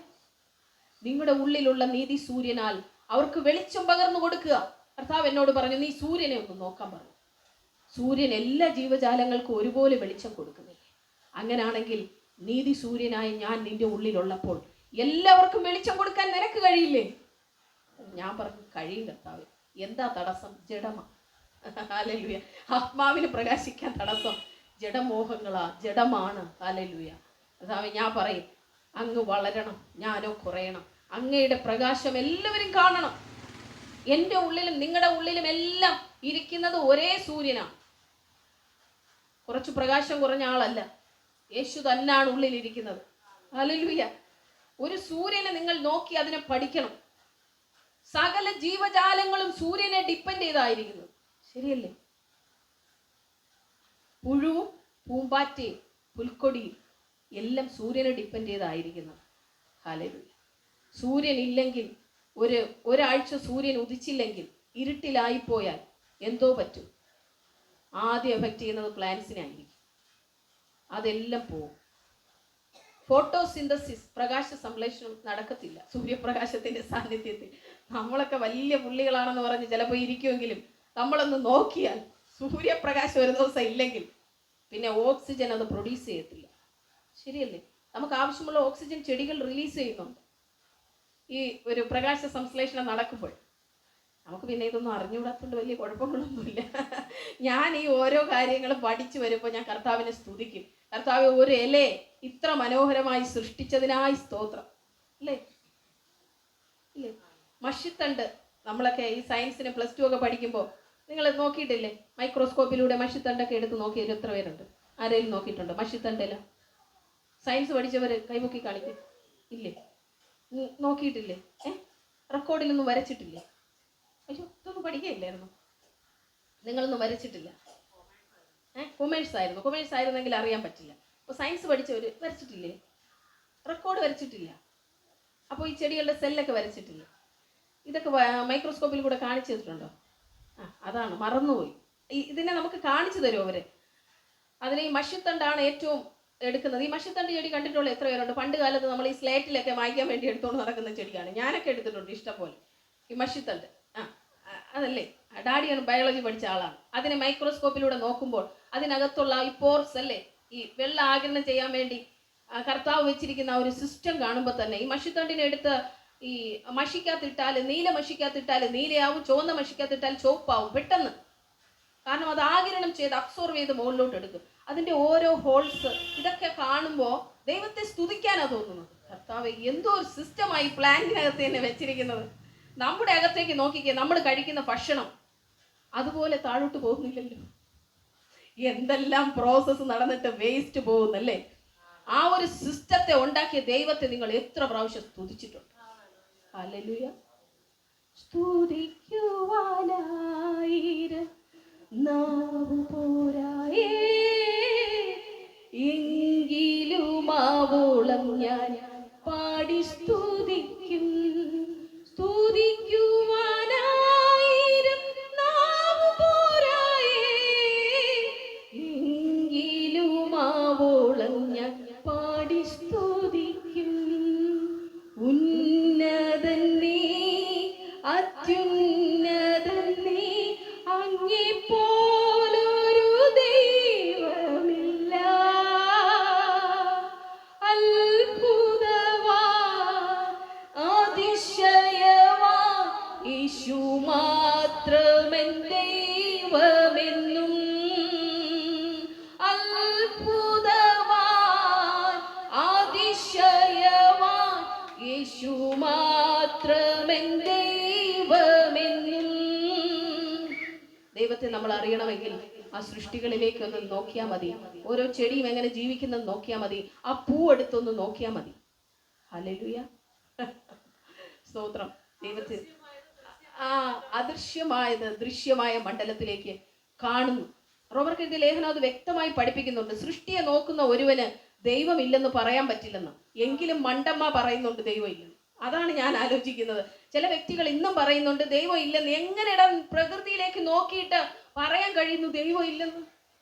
നിങ്ങളുടെ ഉള്ളിലുള്ള നീതി സൂര്യനാൽ അവർക്ക് വെളിച്ചം പകർന്നു കൊടുക്കുക. കർത്താവ് എന്നോട് പറഞ്ഞു, നീ സൂര്യനെ ഒന്ന് നോക്കാൻ പറഞ്ഞു. സൂര്യൻ എല്ലാ ജീവജാലങ്ങൾക്കും ഒരുപോലെ വെളിച്ചം കൊടുക്കുന്നില്ലേ? അങ്ങനാണെങ്കിൽ നീതി സൂര്യനായി ഞാൻ നിന്റെ ഉള്ളിലുള്ളപ്പോൾ എല്ലാവർക്കും വെളിച്ചം കൊടുക്കാൻ നിനക്ക് കഴിയില്ലേ? ഞാൻ പറഞ്ഞു, കഴിയും കർത്താവ്. എന്താ തടസ്സം? ജഡമാ. ഹല്ലേലൂയ. ആത്മാവിന് പ്രകാശിക്കാൻ തടസ്സം ജഡമോഹങ്ങളാ, ജഡമാണ്. ഹല്ലേലൂയ. കർത്താവേ, ഞാൻ പറയും, അങ്ങ് വളരണം, ഞാനോ കുറയണം. അങ്ങയുടെ പ്രകാശം എല്ലാവരും കാണണം. എൻ്റെ ഉള്ളിലും നിങ്ങളുടെ ഉള്ളിലും എല്ലാം ഇരിക്കുന്നത് ഒരേ സൂര്യനാണ്. കുറച്ച് പ്രകാശം കുറഞ്ഞ ആളല്ല, യേശു തന്നെയാണ് ഉള്ളിലിരിക്കുന്നത്. ഹല്ലേലൂയ. ഒരു സൂര്യനെ നിങ്ങൾ നോക്കി അതിനെ പഠിക്കണം. സകല ജീവജാലങ്ങളും സൂര്യനെ ഡിപ്പെൻഡ് ചെയ്തായിരിക്കുന്നത്. ശരിയല്ലേ? പുഴുവും പൂമ്പാറ്റയും പുൽക്കൊടിയും എല്ലാം സൂര്യനെ ഡിപ്പെൻഡ് ചെയ്തായിരിക്കുന്നത്. ഹല്ലേലൂയ. സൂര്യൻ ഇല്ലെങ്കിൽ, ഒരാഴ്ച സൂര്യൻ ഉദിച്ചില്ലെങ്കിൽ, ഇരുട്ടിലായിപ്പോയാൽ എന്തോ പറ്റും? ആദ്യം എഫക്റ്റ് ചെയ്യുന്നത് പ്ലാന്റ്സിനായിരിക്കും. അതെല്ലാം പോവും. ഫോട്ടോസിന്തസിസ്, പ്രകാശ സംശ്ലേഷണം നടക്കത്തില്ല സൂര്യപ്രകാശത്തിന്റെ സാന്നിധ്യത്തിൽ. നമ്മളൊക്കെ വലിയ പുള്ളികളാണെന്ന് പറഞ്ഞ് ചിലപ്പോൾ ഇരിക്കുമെങ്കിലും നമ്മളൊന്ന് നോക്കിയാൽ സൂര്യപ്രകാശം ഒരു ദിവസം ഇല്ലെങ്കിൽ പിന്നെ ഓക്സിജൻ അത് പ്രൊഡ്യൂസ് ചെയ്യത്തില്ല. ശരിയല്ലേ? നമുക്ക് ആവശ്യമുള്ള ഓക്സിജൻ ചെടികൾ റിലീസ് ചെയ്യുന്നുണ്ട് ഈ ഒരു പ്രകാശ സംശ്ലേഷണം നടക്കുമ്പോൾ. നമുക്ക് പിന്നെ ഇതൊന്നും അറിഞ്ഞുകൂടാത്തതുകൊണ്ട് വലിയ കുഴപ്പങ്ങളൊന്നുമില്ല. ഞാൻ ഈ ഓരോ കാര്യങ്ങളും പഠിച്ചു വരുമ്പോൾ ഞാൻ കർത്താവിനെ സ്തുതിക്കും. കർത്താവ്, ഒരു ഇലയെ ഇത്ര മനോഹരമായി സൃഷ്ടിച്ചതിനായി സ്തോത്രം. അല്ലേ? ഇല്ലേ? മഷിത്തണ്ട്, നമ്മളൊക്കെ ഈ സയൻസിന് +2 ഒക്കെ പഠിക്കുമ്പോൾ നിങ്ങൾ നോക്കിയിട്ടില്ലേ? മൈക്രോസ്കോപ്പിലൂടെ മഷിത്തണ്ടൊക്കെ എടുത്ത് നോക്കിയവർ എത്ര പേരുണ്ട്? ആരെങ്കിലും നോക്കിയിട്ടുണ്ടോ മഷിത്തണ്ടല്ല? സയൻസ് പഠിച്ചവർ കൈമുക്കി കാണിക്കും. ഇല്ലേ? നോക്കിയിട്ടില്ലേ? റെക്കോർഡിലൊന്നും വരച്ചിട്ടില്ലേ? അയ്യോ, ഇതൊന്നും പഠിക്കുകയില്ലായിരുന്നു. നിങ്ങളൊന്നും വരച്ചിട്ടില്ല. കൊമേഴ്സ് ആയിരുന്നു. കൊമേഴ്സ് ആയിരുന്നെങ്കിൽ അറിയാൻ പറ്റില്ല. അപ്പോൾ സയൻസ് പഠിച്ചവർ വരച്ചിട്ടില്ലേ? റെക്കോർഡ് വരച്ചിട്ടില്ല. അപ്പോൾ ഈ ചെടികളുടെ സെല്ലൊക്കെ വരച്ചിട്ടില്ല. ഇതൊക്കെ മൈക്രോസ്കോപ്പിൽ കൂടെ കാണിച്ചു തന്നിട്ടുണ്ടോ? അതാണ് മറന്നുപോയി. ഇതിനെ നമുക്ക് കാണിച്ചു തരും അവർ. അതിന് ഈ മഷിത്തണ്ടാണ് ഏറ്റവും എടുക്കുന്നത്. ഈ മഷിത്തണ്ട് ചെടി കണ്ടിട്ടുള്ള എത്ര പേരുണ്ട്? പണ്ട് കാലത്ത് നമ്മൾ ഈ സ്ലേറ്റിലൊക്കെ വായിക്കാൻ വേണ്ടി എടുത്തുകൊണ്ട് നടക്കുന്ന ചെടിയാണ്. ഞാനൊക്കെ എടുത്തിട്ടുണ്ട് ഇഷ്ടം പോലെ ഈ മഷിത്തണ്ട്. അതല്ലേ, ഡാഡിയാണ് ബയോളജി പഠിച്ച ആളാണ്. അതിനെ മൈക്രോസ്കോപ്പിലൂടെ നോക്കുമ്പോൾ അതിനകത്തുള്ള ഈ പോർസ് അല്ലേ, ഈ വെള്ളം ആഗിരണം ചെയ്യാൻ വേണ്ടി കർത്താവ് വെച്ചിരിക്കുന്ന ഒരു സിസ്റ്റം കാണുമ്പോൾ തന്നെ ഈ മഷിത്തണ്ടിനെ എടുത്ത് ഈ മഷിക്കകത്തിട്ടാൽ, നീല മഷിക്കകത്തിട്ടാൽ നീലയാവും, ചുവന്ന മഷിക്കകത്തിട്ടാൽ ചുവപ്പാവും പെട്ടെന്ന്. കാരണം അത് ആഗിരണം ചെയ്ത് അബ്സോർവ് ചെയ്ത് മുകളിലോട്ട് എടുക്കും. അതിൻ്റെ ഓരോ ഹോൾസ് ഇതൊക്കെ കാണുമ്പോൾ ദൈവത്തെ സ്തുതിക്കാനാണ് തോന്നുന്നത്. കർത്താവ്, എന്തോ ഒരു സിസ്റ്റമായി പ്ലാന്റിനകത്ത് തന്നെ വെച്ചിരിക്കുന്നത്. നമ്മുടെ അകത്തേക്ക് നോക്കിക്കേ, നമ്മൾ കഴിക്കുന്ന ഭക്ഷണം അതുപോലെ താഴോട്ട് പോകുന്നില്ലല്ലോ. എന്തെല്ലാം പ്രോസസ്സ് നടന്നിട്ട് വേസ്റ്റ് പോകുന്നല്ലേ. ആ ഒരു സിസ്റ്റത്തെ ഉണ്ടാക്കിയ ദൈവത്തെ നിങ്ങൾ എത്ര പ്രാവശ്യം സ്തുതിച്ചിട്ടുണ്ട്? ഹല്ലേലൂയ. സ്തുതിക്കുവാനായിരം നാവ് പോരായേ, എങ്കിലും ആവോളം ഞാൻ പാടി സ്തുതിക്കും. സ്തുതിക്കുവാനായിരം നാവ് പോരായേ, എങ്കിലും ആവോളം ഞാൻ പാടി സ്തുതിക്കും. ഉന്നതൻ നീ, അത്യുന്നതൻ നീ, അങ്ങേ പോലൊരു ദൈവമില്ല. അത്ഭുതവാൻ, അതിശയവാൻ, യേശു മാത്രമെൻ ദൈവമെന്നും. അത്ഭുതവാൻ, അതിശയവാൻ, യേശു മാത്രമെൻ ദൈവമെന്നും. ദൈവത്തെ നമ്മൾ അറിയണമെങ്കിൽ ആ സൃഷ്ടികളിലേക്ക് ഒന്ന് നോക്കിയാൽ മതി. ഓരോ ചെടിയും എങ്ങനെ ജീവിക്കുന്നത് നോക്കിയാൽ മതി. ആ പൂ എടുത്തൊന്ന് നോക്കിയാൽ മതി. ഹല്ലേലൂയ, സ്തോത്രം ദൈവത്തിന്. ആ അദൃശ്യമായത് ദൃശ്യമായ മണ്ഡലത്തിലേക്ക് കാണുന്നു. റോമർക്കെഴുതിയ ലേഖനം അത് വ്യക്തമായി പഠിപ്പിക്കുന്നുണ്ട്. സൃഷ്ടിയെ നോക്കുന്ന ഒരുവന് ദൈവമില്ലെന്ന് പറയാൻ പറ്റില്ലെന്ന്. എങ്കിലും മണ്ടമ്മ പറയുന്നുണ്ട് ദൈവം ഇല്ലെന്ന്. അതാണ് ഞാൻ ആലോചിക്കുന്നത്. ചില വ്യക്തികൾ ഇന്നും പറയുന്നുണ്ട് ദൈവം ഇല്ലെന്ന്. എങ്ങനെയാ പ്രകൃതിയിലേക്ക് നോക്കിയിട്ട് പറയാൻ കഴിയുന്നു ദൈവം ഇല്ലെന്ന്?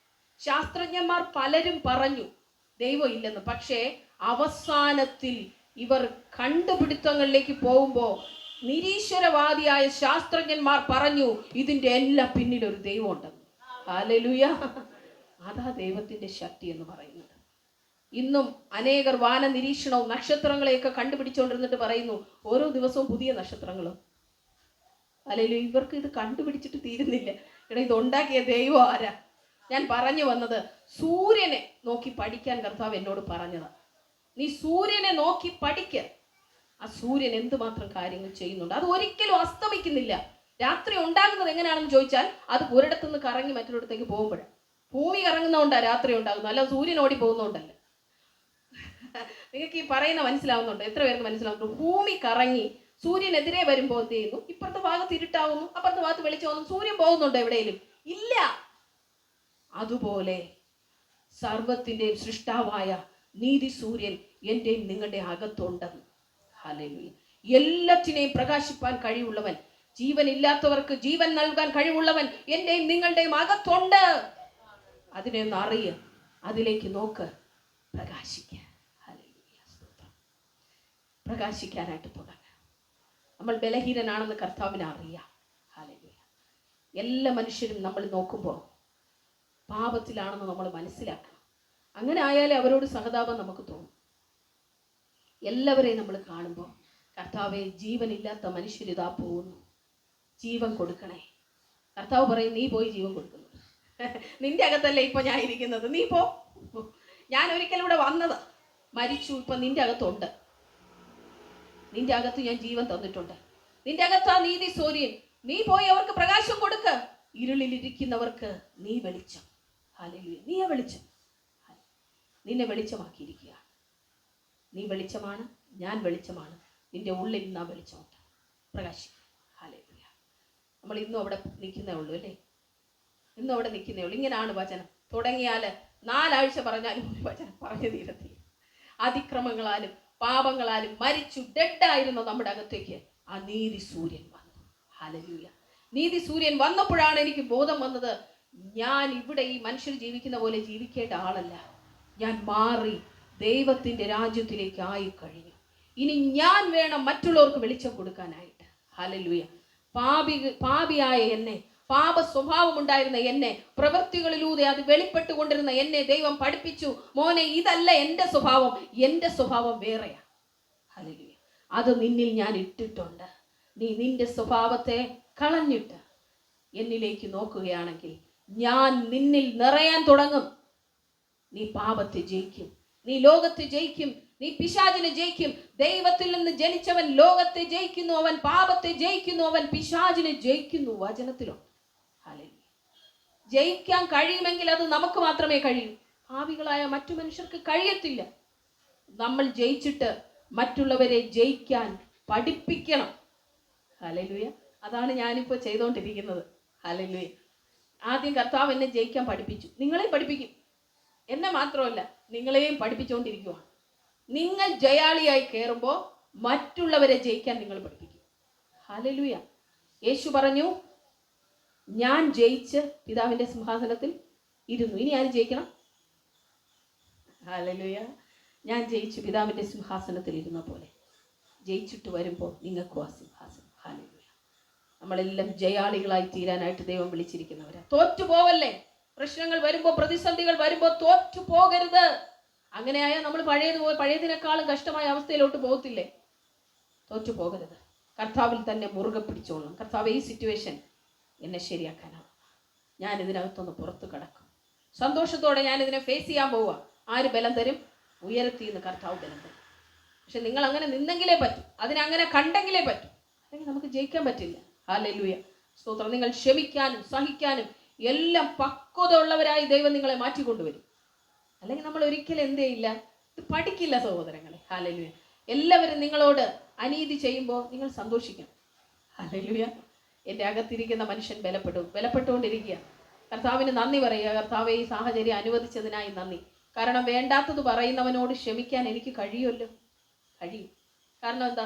ശാസ്ത്രജ്ഞന്മാർ പലരും പറഞ്ഞു ദൈവം ഇല്ലെന്ന്. പക്ഷേ അവസാനത്തിൽ ഇവർ കണ്ടുപിടുത്തങ്ങളിലേക്ക് പോകുമ്പോൾ നിരീശ്വരവാദിയായ ശാസ്ത്രജ്ഞന്മാർ പറഞ്ഞു ഇതിൻ്റെ എല്ലാം പിന്നിൽ ഒരു ദൈവം ഉണ്ടെന്ന്. ഹല്ലേലൂയ. അതാ ദൈവത്തിന്റെ ശക്തി എന്ന് പറയുന്നത്. ഇന്നും അനേകർ വാന നിരീക്ഷണവും നക്ഷത്രങ്ങളെയൊക്കെ കണ്ടുപിടിച്ചുകൊണ്ടിരുന്നിട്ട് പറയുന്നു ഓരോ ദിവസവും പുതിയ നക്ഷത്രങ്ങളും. അല്ലെങ്കിൽ ഇവർക്ക് ഇത് കണ്ടുപിടിച്ചിട്ട് തീരുന്നില്ല. എടാ, ഇതുണ്ടാക്കിയ ദൈവം ആരാ? ഞാൻ പറഞ്ഞു വന്നത് സൂര്യനെ നോക്കി പഠിക്കാൻ കർത്താവ് എന്നോട് പറഞ്ഞതാ. നീ സൂര്യനെ നോക്കി പഠിക്ക. ആ സൂര്യൻ എന്തുമാത്രം കാര്യങ്ങൾ ചെയ്യുന്നുണ്ട്. അത് ഒരിക്കലും അസ്തമിക്കുന്നില്ല. രാത്രി ഉണ്ടാകുന്നത് എങ്ങനെയാണെന്ന് ചോദിച്ചാൽ അത് ഒരിടത്തുനിന്ന് കറങ്ങി മറ്റൊരിടത്തേക്ക് പോകുമ്പോഴാണ്. ഭൂമി കറങ്ങുന്നതുകൊണ്ടാണ് രാത്രി ഉണ്ടാകുന്നത്, അല്ല സൂര്യൻ ഓടി പോകുന്നതുകൊണ്ടല്ല. നിങ്ങൾക്ക് ഈ പറയുന്ന മനസ്സിലാവുന്നുണ്ടോ? എത്ര പേർക്ക് മനസ്സിലാവുന്നുണ്ട്? ഭൂമി കറങ്ങി സൂര്യനെതിരെ വരുമ്പോൾ എന്ത് ചെയ്യുന്നു? ഇപ്പുറത്തെ ഭാഗത്ത് ഇരുട്ടാവുന്നു, അപ്പുറത്തെ ഭാഗത്ത് വെളിച്ചമാവുന്നു. സൂര്യൻ പോകുന്നുണ്ടോ എവിടെയെങ്കിലും? ഇല്ല. അതുപോലെ സർവത്തിൻ്റെയും സൃഷ്ടാവായ നീതി സൂര്യൻ എൻ്റെയും നിങ്ങളുടെ അകത്തുണ്ടെന്ന്. ഹല്ലേലൂയ. എല്ലാറ്റിനെയും പ്രകാശിപ്പാൻ കഴിവുള്ളവൻ, ജീവനില്ലാത്തവർക്ക് ജീവൻ നൽകാൻ കഴിവുള്ളവൻ എൻ്റെയും നിങ്ങളുടെയും അകത്തുണ്ട്. അതിനെ ഒന്ന് അറിയുക, അതിലേക്ക് നോക്ക്, പ്രകാശിക്കുക. ഹല്ലേലൂയ, സ്തോത്രം. പ്രകാശിക്കാനായിട്ട് തുടങ്ങുക. നമ്മൾ ബലഹീനനാണെന്ന് കർത്താവിനെ അറിയാം. ഹല്ലേലൂയ. എല്ലാ മനുഷ്യരും നമ്മൾ നോക്കുമ്പോൾ പാപത്തിലാണെന്ന് നമ്മൾ മനസ്സിലാക്കണം. അങ്ങനെ ആയാലേ അവരോട് സഹതാപം നമുക്ക് തോന്നും. എല്ലാവരെയും നമ്മൾ കാണുമ്പോൾ കർത്താവെ, ജീവനില്ലാത്ത മനുഷ്യരിതാ പോകുന്നു, ജീവൻ കൊടുക്കണേ. കർത്താവ് പറയും നീ പോയി ജീവൻ കൊടുക്കുന്നു. നിന്റെ അകത്തല്ലേ ഇപ്പൊ ഞാൻ ഇരിക്കുന്നത്, നീ പോ. ഞാൻ ഒരിക്കലും ഇവിടെ വന്നത് മരിച്ചു, ഇപ്പൊ നിന്റെ അകത്തുണ്ട്. നിന്റെ അകത്ത് ഞാൻ ജീവൻ തന്നിട്ടുണ്ട്. നിന്റെ അകത്താ നീതി സൂര്യൻ. നീ പോയി അവർക്ക് പ്രകാശം കൊടുക്ക. ഇരുളിലിരിക്കുന്നവർക്ക് നീ വെളിച്ചം. ഹല്ലേലൂയ. നീ വെളിച്ചം. നിന്നെ വെളിച്ചമാക്കിയിരിക്കുക. നീ വെളിച്ചമാണ്, ഞാൻ വെളിച്ചമാണ്. നിന്റെ ഉള്ളിൽ നിന്ന് ആ വെളിച്ചമുണ്ട്, പ്രകാശിക്കും. ഹല്ലേലൂയ. നമ്മൾ ഇന്നും അവിടെ നിൽക്കുന്നേ ഉള്ളൂ അല്ലേ? ഇന്നും അവിടെ നിൽക്കുന്നേ ഉള്ളൂ. ഇങ്ങനെയാണ് വചനം. തുടങ്ങിയാൽ 4 ആഴ്ച പറഞ്ഞാലും വചനം പറഞ്ഞു തീരത്തില്ല. അതിക്രമങ്ങളാലും പാപങ്ങളാലും മരിച്ചു ഡെഡായിരുന്ന നമ്മുടെ അകത്തേക്ക് ആ നീതി സൂര്യൻ വന്നു. ഹല്ലേലൂയ. നീതി സൂര്യൻ വന്നപ്പോഴാണ് എനിക്ക് ബോധം വന്നത്, ഞാൻ ഇവിടെ ഈ മനുഷ്യർ ജീവിക്കുന്ന പോലെ ജീവിക്കേണ്ട ആളല്ല. ഞാൻ മാറി ദൈവത്തിൻ്റെ രാജ്യത്തിലേക്ക് ആയി കഴിഞ്ഞു. ഇനി ഞാൻ വേണം മറ്റുള്ളവർക്ക് വെളിച്ചം കൊടുക്കാനായിട്ട്. ഹല്ലേലൂയ. പാപിയായ എന്നെ, പാപ സ്വഭാവം ഉണ്ടായിരുന്ന എന്നെ, പ്രവൃത്തികളിലൂടെ അത് വെളിപ്പെട്ടുകൊണ്ടിരുന്ന എന്നെ ദൈവം പഠിപ്പിച്ചു, മോനെ ഇതല്ല എൻ്റെ സ്വഭാവം, എൻ്റെ സ്വഭാവം വേറെയാ. ഹല്ലേലൂയ. അത് നിന്നിൽ ഞാൻ ഇട്ടിട്ടുണ്ട്. നീ നിന്റെ സ്വഭാവത്തെ കളഞ്ഞിട്ട് എന്നിലേക്ക് നോക്കുകയാണെങ്കിൽ ഞാൻ നിന്നിൽ നിറയാൻ തുടങ്ങും. നീ പാപത്തെ ജയിക്കും, നീ ലോകത്തെ ജയിക്കും, നീ പിശാചിനെ ജയിക്കും. ദൈവത്തിൽ നിന്ന് ജനിച്ചവൻ ലോകത്തെ ജയിക്കുന്നു, അവൻ പാപത്തെ ജയിക്കുന്നു, അവൻ പിശാചിനെ ജയിക്കുന്നു. വചനത്തിലുണ്ട്. ഹല്ലേലൂയ. ജയിക്കാൻ കഴിയുമെങ്കിൽ അത് നമുക്ക് മാത്രമേ കഴിയൂ. പാപികളായ മറ്റു മനുഷ്യർക്ക് കഴിയത്തില്ല. നമ്മൾ ജയിച്ചിട്ട് മറ്റുള്ളവരെ ജയിക്കാൻ പഠിപ്പിക്കണം. ഹല്ലേലൂയ. അതാണ് ഞാനിപ്പോൾ ചെയ്തുകൊണ്ടിരിക്കുന്നത്. ഹല്ലേലൂയ. ആദ്യം കർത്താവ് എന്നെ ജയിക്കാൻ പഠിപ്പിച്ചു. നിങ്ങളെയും പഠിപ്പിക്കും. എന്നെ മാത്രമല്ല, നിങ്ങളെയും പഠിപ്പിച്ചുകൊണ്ടിരിക്കുവാണ്. നിങ്ങൾ ജയാളിയായി കയറുമ്പോൾ മറ്റുള്ളവരെ ജയിക്കാൻ നിങ്ങൾ പഠിപ്പിക്കും. ഹല്ലേലൂയ. യേശു പറഞ്ഞു, ഞാൻ ജയിച്ച് പിതാവിൻ്റെ സിംഹാസനത്തിൽ ഇരുന്നു. ഇനി ആര് ജയിക്കണം? ഹല്ലേലൂയ. ഞാൻ ജയിച്ചു പിതാവിൻ്റെ സിംഹാസനത്തിൽ ഇരുന്ന പോലെ ജയിച്ചിട്ട് വരുമ്പോൾ നിങ്ങൾക്കും ആ സിംഹാസനം. ഹല്ലേലൂയ. നമ്മളെല്ലാം ജയാളികളായി തീരാനായിട്ട് ദൈവം വിളിച്ചിരിക്കുന്നവരാ. തോറ്റു പോവല്ലേ. പ്രശ്നങ്ങൾ വരുമ്പോൾ, പ്രതിസന്ധികൾ വരുമ്പോൾ തോറ്റു പോകരുത്. അങ്ങനെയായാൽ നമ്മൾ പഴയതിനേക്കാളും കഷ്ടമായ അവസ്ഥയിലോട്ട് പോകത്തില്ലേ? തോറ്റു പോകരുത്. കർത്താവിൽ തന്നെ മുറുകെ പിടിച്ചോളണം. കർത്താവ്, ഈ സിറ്റുവേഷൻ എന്നെ ശരിയാക്കാനാവും. ഞാൻ ഇതിനകത്തൊന്ന് പുറത്ത് കിടക്കും. സന്തോഷത്തോടെ ഞാൻ ഇതിനെ ഫേസ് ചെയ്യാൻ പോവുക. ആര് ബലം തരും? ഉയരത്തിൽ നിന്ന് കർത്താവ് ബലം തരും. പക്ഷെ നിങ്ങൾ അങ്ങനെ നിന്നെങ്കിലേ പറ്റും, അതിനങ്ങനെ കണ്ടെങ്കിലേ പറ്റും. അല്ലെങ്കിൽ നമുക്ക് ജയിക്കാൻ പറ്റില്ല. ഹല്ലേലൂയ, സ്തോത്രം. നിങ്ങൾ ക്ഷമിക്കാനും സഹിക്കാനും എല്ലാം പക്വത ഉള്ളവരായി ദൈവം നിങ്ങളെ മാറ്റിക്കൊണ്ടുവരും. അല്ലെങ്കിൽ നമ്മൾ ഒരിക്കലും എന്ത് ചെയ്യില്ല, ഇത് പഠിക്കില്ല സഹോദരങ്ങളെ. ഹല്ലേലൂയ. എല്ലാവരും നിങ്ങളോട് അനീതി ചെയ്യുമ്പോൾ നിങ്ങൾ സന്തോഷിക്കണം. ഹല്ലേലൂയ. എൻ്റെ അകത്തിരിക്കുന്ന മനുഷ്യൻ ബലപ്പെട്ടുകൊണ്ടിരിക്കുക. കർത്താവിന് നന്ദി പറയുക. കർത്താവെ, ഈ സാഹചര്യം അനുവദിച്ചതിനായി നന്ദി. കാരണം വേണ്ടാത്തത് പറയുന്നവനോട് ക്ഷമിക്കാൻ എനിക്ക് കഴിയുമല്ലോ, കഴിയും. കാരണം എന്താ?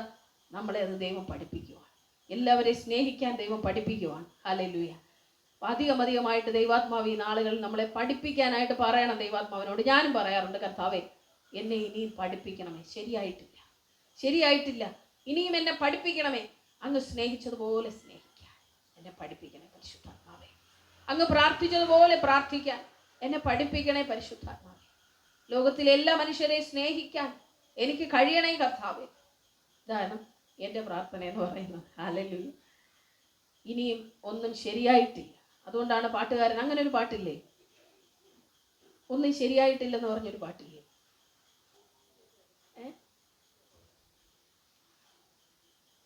നമ്മളെ അത് ദൈവം പഠിപ്പിക്കുവാണ്. എല്ലാവരെയും സ്നേഹിക്കാൻ ദൈവം പഠിപ്പിക്കുവാണ്. ഹല്ലേലൂയ. അധികമായിട്ട് ദൈവാത്മാവ് ഈ നാളുകളിൽ നമ്മളെ പഠിപ്പിക്കാനായിട്ട് പറയണം ദൈവാത്മാവിനോട്. ഞാനും പറയാറുണ്ട്, കർത്താവേ, എന്നെ ഇനിയും പഠിപ്പിക്കണമേ, ശരിയായിട്ടില്ല, ഇനിയും എന്നെ പഠിപ്പിക്കണമേ. അങ്ങ് സ്നേഹിച്ചതുപോലെ സ്നേഹിക്കാൻ എന്നെ പഠിപ്പിക്കണേ പരിശുദ്ധാത്മാവേ. അങ്ങ് പ്രാർത്ഥിച്ചതുപോലെ പ്രാർത്ഥിക്കാൻ എന്നെ പഠിപ്പിക്കണേ പരിശുദ്ധാത്മാവേ. ലോകത്തിലെ എല്ലാ മനുഷ്യരെയും സ്നേഹിക്കാൻ എനിക്ക് കഴിയണേ കർത്താവേ. ഇതാണ് എൻ്റെ പ്രാർത്ഥന എന്ന് പറയുന്നത്. ഹല്ലേലൂയ. ഇനിയും ഒന്നും ശരിയായിട്ടില്ല. അതുകൊണ്ടാണ് പാട്ടുകാരൻ, അങ്ങനെ ഒരു പാട്ടില്ലേ, ഒന്നും ശരിയായിട്ടില്ലെന്ന് പറഞ്ഞൊരു പാട്ടില്ലേ?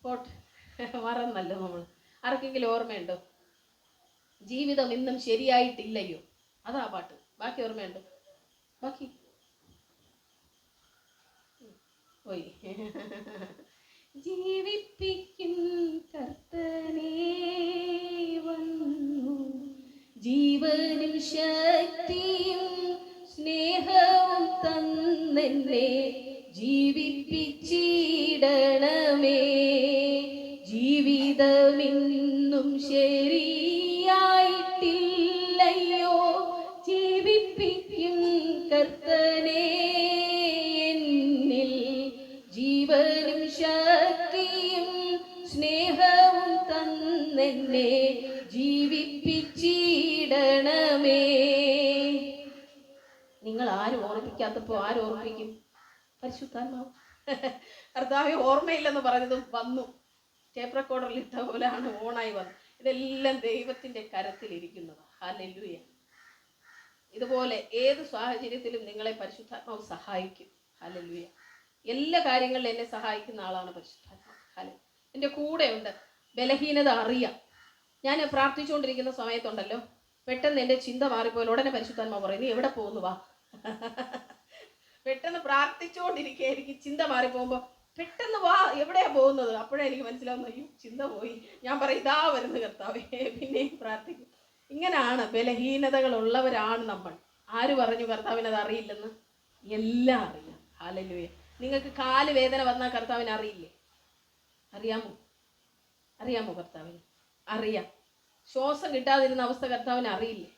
പോട്ടെ, മറന്നല്ലോ നമ്മൾ. ആർക്കെങ്കിലും ഓർമ്മയുണ്ടോ? ജീവിതം ഇന്നും ശരിയായിട്ടില്ലയോ, അതാ പാട്ട്. ബാക്കി ഓർമ്മയുണ്ടോ? ബാക്കി പോയി. ജീവിപ്പിക്കും കർത്തനേ വന്നു, ജീവനും ശക്തിയും സ്നേഹവും തന്നെന്നെ ജീവിപ്പിച്ചിടണമേ. ജീവിതമിന്നും ശരിയായിട്ടില്ലയോ, ജീവിപ്പിക്കും കർത്തനേ എന്നിൽ ജീവനും ശക്തിയും സ്നേഹവും തന്നെന്നെ ജീവിപ്പിച്ചിടണമേ. നിങ്ങൾ ആരും ഓർമ്മിക്കാത്തപ്പോൾ ആരും ഓർമ്മിക്കും? പരിശുദ്ധാത്മാവ്. കർത്താവേ, ഓർമ്മയില്ലെന്ന് പറഞ്ഞതും വന്നു, ടേപ്പ് റെക്കോർഡറിൽ ഇട്ട പോലെയാണ് ഓണായി വന്നു. ഇതെല്ലാം ദൈവത്തിൻ്റെ കരത്തിലിരിക്കുന്നത്. ഹല്ലേലൂയ. ഇതുപോലെ ഏത് സാഹചര്യത്തിലും നിങ്ങളെ പരിശുദ്ധാത്മാവ് സഹായിക്കും. ഹല്ലേലൂയ. എല്ലാ കാര്യങ്ങളിലും എന്നെ സഹായിക്കുന്ന ആളാണ് പരിശുദ്ധാത്മാവ്. ഹല്ലേലൂയ. എൻ്റെ കൂടെയുണ്ട്. ബലഹീനത അറിയാം. ഞാൻ പ്രാർത്ഥിച്ചുകൊണ്ടിരിക്കുന്ന സമയത്തുണ്ടല്ലോ, പെട്ടെന്ന് എൻ്റെ ചിന്ത മാറിപ്പോയാൽ ഉടനെ പരിശുദ്ധാത്മാവ് പറയും, നീ എവിടെ പോകുന്നു വാ. പെട്ടെന്ന് പ്രാർത്ഥിച്ചുകൊണ്ടിരിക്കുകയായിരിക്കും, ചിന്ത മാറിപ്പോകുമ്പോൾ പെട്ടെന്ന് വാ, എവിടെയാ പോകുന്നത്? അപ്പോഴേ എനിക്ക് മനസ്സിലാവുന്നു, അയ്യോ ചിന്ത പോയി. ഞാൻ പറയും, ഇതാ വരുന്നു കർത്താവേ, പിന്നെയും പ്രാർത്ഥിക്കും. ഇങ്ങനെയാണ്, ബലഹീനതകൾ ഉള്ളവരാണ് നമ്മൾ. ആര് പറഞ്ഞു കർത്താവിനത് അറിയില്ലെന്ന്? എല്ലാം അറിയാം. ഹല്ലേലൂയ. നിങ്ങൾക്ക് കാല് വേദന വന്നാൽ കർത്താവിന് അറിയില്ലേ? അറിയാമോ കർത്താവിന്? അറിയാം. ശ്വാസം കിട്ടാതിരുന്ന അവസ്ഥ കർത്താവിന് അറിയില്ലേ?